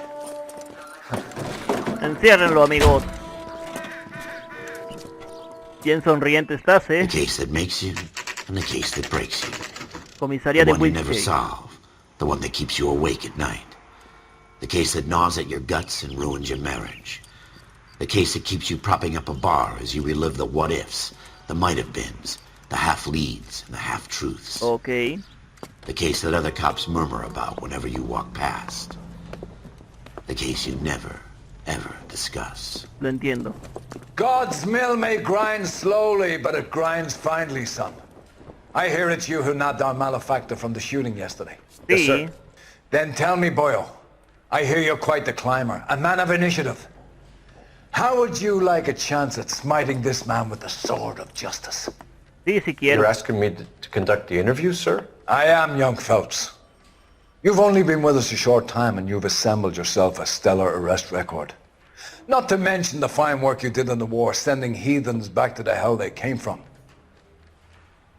Enciérrenlo, amigos. Bien sonriente estás, The case that makes you and the case that breaks you. Comisaría The de one you never Wilshire. solve. The one that keeps you awake at night. The case that gnaws at your guts and ruins your marriage. The case that keeps you propping up a bar as you relive the what-ifs, the might-have-beens, the half-leads, and the half-truths. Okay. The case that other cops murmur about whenever you walk past. The case you never, ever discuss. Lo entiendo. God's mill may grind slowly, but it grinds finely, son. I hear it's you who knocked down Malefactor from the shooting yesterday. Sí. Yes, sir. Then tell me, Boyle, I hear you're quite the climber, a man of initiative. How would you like a chance at smiting this man with the sword of justice? Sí, si quiero. You're asking me to conduct the interview, sir? I am, young Phelps. You've only been with us a short time and you've assembled yourself a stellar arrest record. Not to mention the fine work you did in the war, sending heathens back to the hell they came from.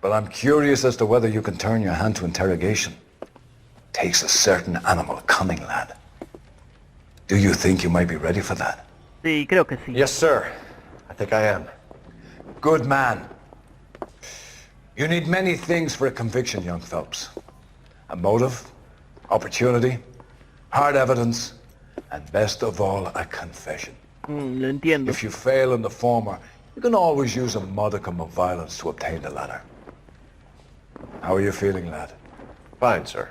But I'm curious as to whether you can turn your hand to interrogation. Takes a certain animal cunning, lad. Do you think you might be ready for that? Sí, creo que sí. Yes, sir. I think I am. Good man. You need many things for a conviction, young Phelps. A motive, opportunity, hard evidence, and best of all, a confession. Lo entiendo. If you fail in the former, you can always use a modicum of violence to obtain the latter. How are you feeling, lad? Fine, sir.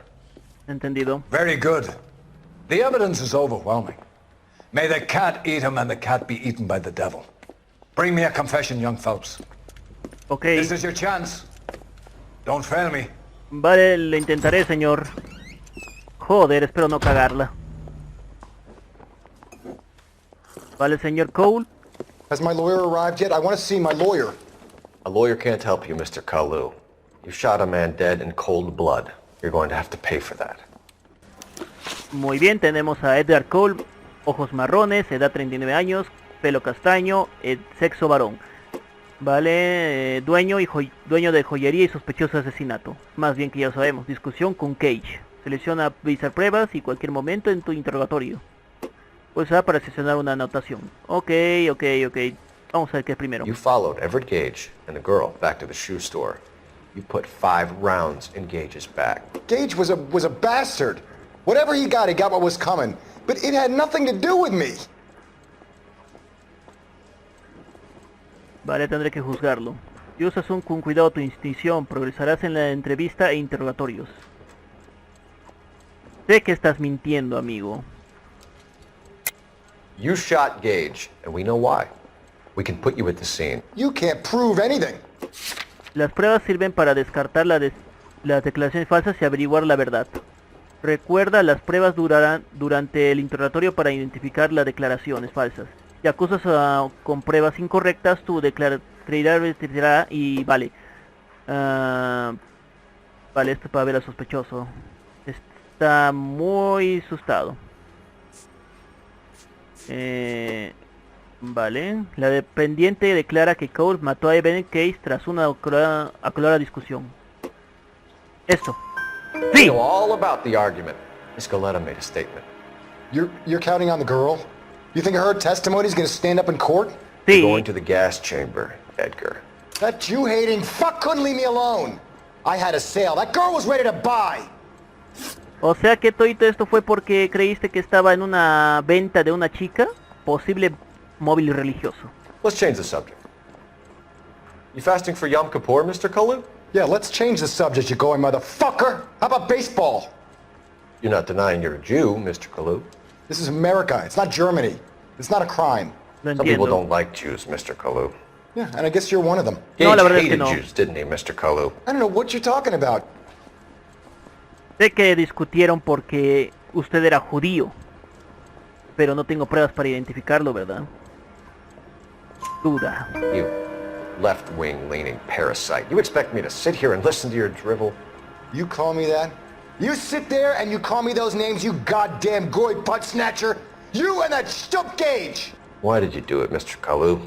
Entendido. Very good. The evidence is overwhelming. May the cat eat him and the cat be eaten by the devil. Bring me a confession, young Phelps. Okay. This is your chance. Don't fail me. Vale, lo intentaré, señor. Joder, espero no cagarla. Vale, señor Cole. Has my lawyer arrived yet? I want to see my lawyer. A lawyer can't help you, Mr. Kalu. You shot a man dead in cold blood. You're going to have to pay for that. Muy bien, tenemos a Edgar Cole, ojos marrones, edad 39 años, pelo castaño, sexo varón. Vale, dueño de joyería y sospechoso de asesinato. Más bien que ya lo sabemos. Discusión con Cage. Selecciona visar pruebas y cualquier momento en tu interrogatorio. Pulsa para seleccionar una anotación. Ok. Vamos a ver qué es primero. You followed Everett Gage and the girl back to the shoe store. You put 5 rounds in Gage's back. Gage was a bastard. Whatever he got what was coming. But it had nothing to do with me. Vale, tendré que juzgarlo. Si usas con cuidado tu instinción, progresarás en la entrevista e interrogatorios. Sé que estás mintiendo, amigo. You shot Gage, and we know why. We can put you at the scene. You can't prove anything. Las pruebas sirven para descartar las declaraciones falsas y averiguar la verdad. Recuerda, las pruebas durarán durante el interrogatorio para identificar las declaraciones falsas. Si acusas con pruebas incorrectas, tu credibilidad y vale. Vale, esto es para ver al sospechoso. Está muy asustado. Vale. La dependiente declara que Cole mató a Evan Case tras una acalorada discusión. Esto. Sí. I know all about the argument. Miss Goleta made a statement. You're counting on the girl? You think her testimony is going to stand up in court? Sí. Going to the gas chamber, Edgar. That Jew-hating fuck couldn't leave me alone. I had a sale. That girl was ready to buy. O sea que todo esto fue porque creíste que estaba en una venta de una chica, posible móvil religioso. Let's change the subject. You fasting for Yom Kippur, Mr. Kalu? Yeah, let's change the subject, you going motherfucker. How about baseball? You're not denying you're a Jew, Mr. Kalu. This is America. It's not Germany. It's not a crime. Some people don't like Jews, Mr. Kalu. Yeah, and I guess you're one of them. Gage hated Jews, didn't he, Mr. Kalu? I don't know what you're talking about. Sé que discutieron porque usted era judío, pero no tengo pruebas para identificarlo, ¿verdad? Duda. You left-wing leaning parasite. You expect me to sit here and listen to your drivel? You call me that? You sit there and you call me those names, you goddamn goy butt snatcher? You and that stump Gage! Why did you do it, Mr. Kalu?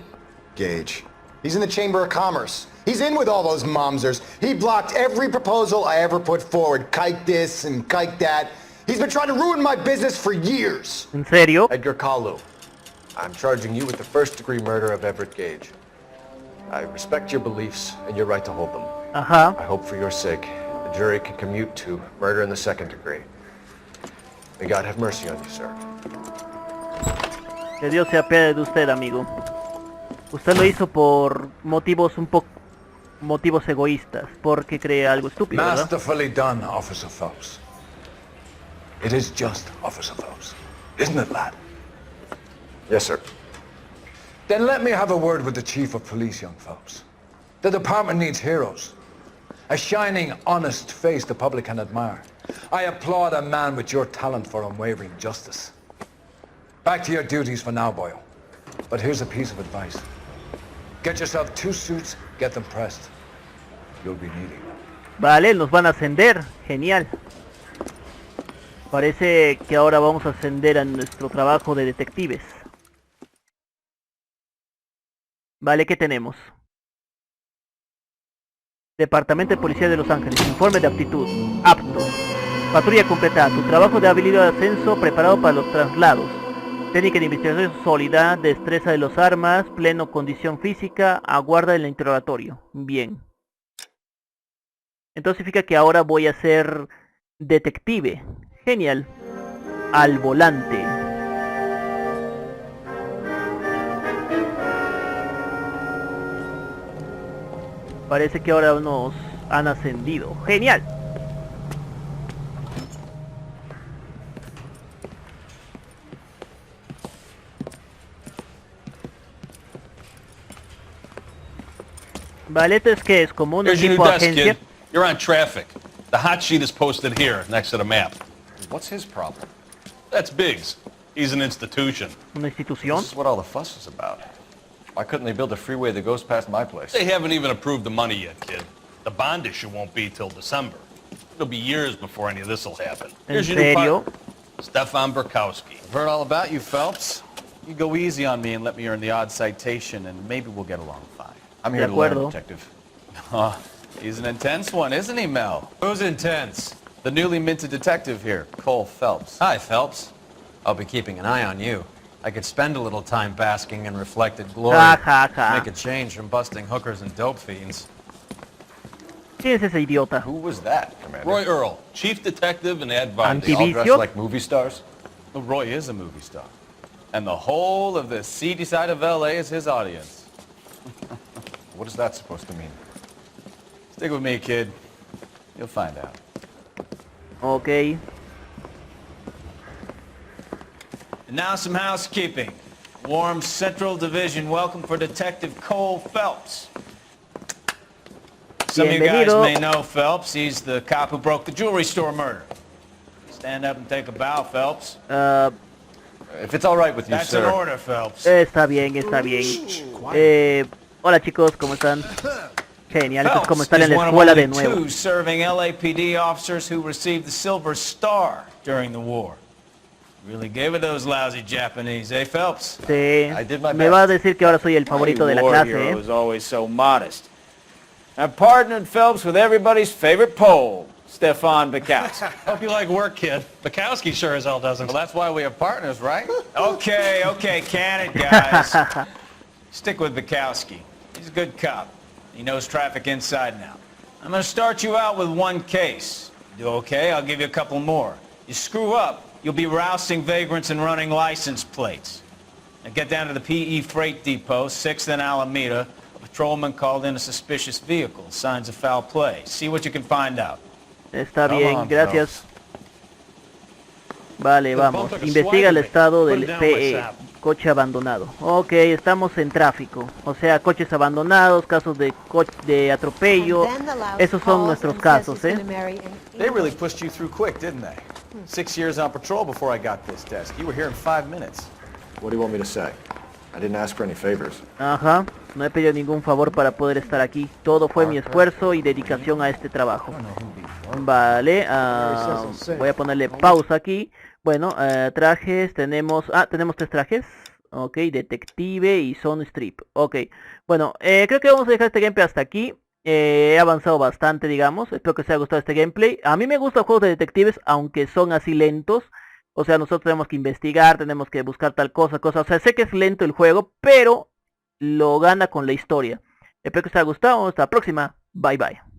Gage. He's in the Chamber of Commerce. He's in with all those momsers. He blocked every proposal I ever put forward. Kike this and kike that. He's been trying to ruin my business for years. ¿En serio? Edgar Kalu, I'm charging you with the first-degree murder of Everett Gage. I respect your beliefs and your right to hold them. Ajá. I hope for your sake the jury can commute to murder in the second degree. May God have mercy on you, sir. Que Dios se apiade de usted, amigo. Usted lo hizo por motivos motivos egoístas, porque cree algo estúpido, ¿verdad? Masterfully done, Officer Phelps. It is just, Officer Phelps. Isn't it, lad? Yes, sir. Then let me have a word with the Chief of Police, young Phelps. The department needs heroes. A shining, honest face the public can admire. I applaud a man with your talent for unwavering justice. Back to your duties for now, Boyle. But here's a piece of advice. Get yourself 2 suits, get them pressed. You'll be needing them. Vale, nos van a ascender. Genial. Parece que ahora vamos a ascender a nuestro trabajo de detectives. Vale, ¿qué tenemos? Departamento de Policía de Los Ángeles. Informe de aptitud. Apto. Patrulla completa. Tu trabajo de habilidad de ascenso preparado para los traslados. Técnica de investigación sólida. Destreza de los armas. Pleno condición física. Aguarda el interrogatorio. Bien. Entonces significa que ahora voy a ser detective. Genial. Al volante. Parece que ahora nos han ascendido. Genial. Vale, esto es que es como un Here's your tipo new de desk, agencia. kid. You're on traffic. The hot sheet is posted here, next to the map. What's his problem? That's Biggs. He's an institution. Una institución. This is what all the fuss is about. Why couldn't they build a freeway that goes past my place? They haven't even approved the money yet, kid. The bond issue won't be till December. It'll be years before any of this will happen. Here's your new partner, Stefan Burkowski. I've heard all about you, Phelps. You go easy on me and let me earn the odd citation, and maybe we'll get along fine. I'm here to learn, detective. Oh, he's an intense one, isn't he, Mel? Who's intense? The newly minted detective here, Cole Phelps. Hi, Phelps. I'll be keeping an eye on you. I could spend a little time basking in reflected glory. Make a change from busting hookers and dope fiends. ¿Quién es ese idiota? Who was that, Commander? Roy Earl, chief detective and advisor. They all dressed like movie stars? Well, Roy is a movie star. And the whole of the seedy side of L.A. is his audience. What is that supposed to mean? Stick with me, kid. You'll find out. Okay. And now some housekeeping. Warm Central Division welcome for Detective Cole Phelps. Some of you guys may know Phelps. He's the cop who broke the jewelry store murder. Stand up and take a bow, Phelps. If it's all right with you, That's sir. an order, Phelps. Está bien, está bien. Hola chicos, ¿cómo están? Genial, esto es como estar en la escuela de nuevo. Two serving LAPD officers who received the Silver Star during the war. Really gave it those lousy Japanese, eh, Phelps? Sí, me va a decir que ahora soy el favorito de la clase, Hero is always so modest. I've partnered Phelps with everybody's favorite Pole, Stefan Bukowski. Hope you like work, kid. Bukowski sure as hell doesn't. Well, that's why we have partners, right? Okay, can it, guys. Stick with Bukowski. He's a good cop. He knows traffic inside and out. I'm going to start you out with one case. You do okay, I'll give you a couple more. You screw up, you'll be rousting vagrants and running license plates. Now get down to the PE Freight Depot, 6th and Alameda. A patrolman called in a suspicious vehicle. Signs of foul play. See what you can find out. Está bien, gracias. Vale, vamos. Investiga el estado del PE. Coche abandonado. Ok, estamos en tráfico. O sea, coches abandonados, casos de atropello. Esos son nuestros casos, ¿eh? They really pushed you through quick, didn't they? 6 years on patrol before I got this desk. You were here in 5 minutes. What do you want me to say? I didn't ask for any favors. Ajá, no he pedido ningún favor para poder estar aquí. Todo fue mi esfuerzo y dedicación a este trabajo. Vale, voy a ponerle pausa aquí. Bueno, trajes, tenemos 3 trajes. Ok, detective y son strip. Ok, bueno, creo que vamos a dejar este gameplay hasta aquí. He avanzado bastante, digamos. Espero que os haya gustado este gameplay. A mí me gustan los juegos de detectives, aunque son así lentos. O sea, nosotros tenemos que investigar, tenemos que buscar tal cosa. O sea, sé que es lento el juego, pero lo gana con la historia. Espero que os haya gustado. Hasta la próxima. Bye bye.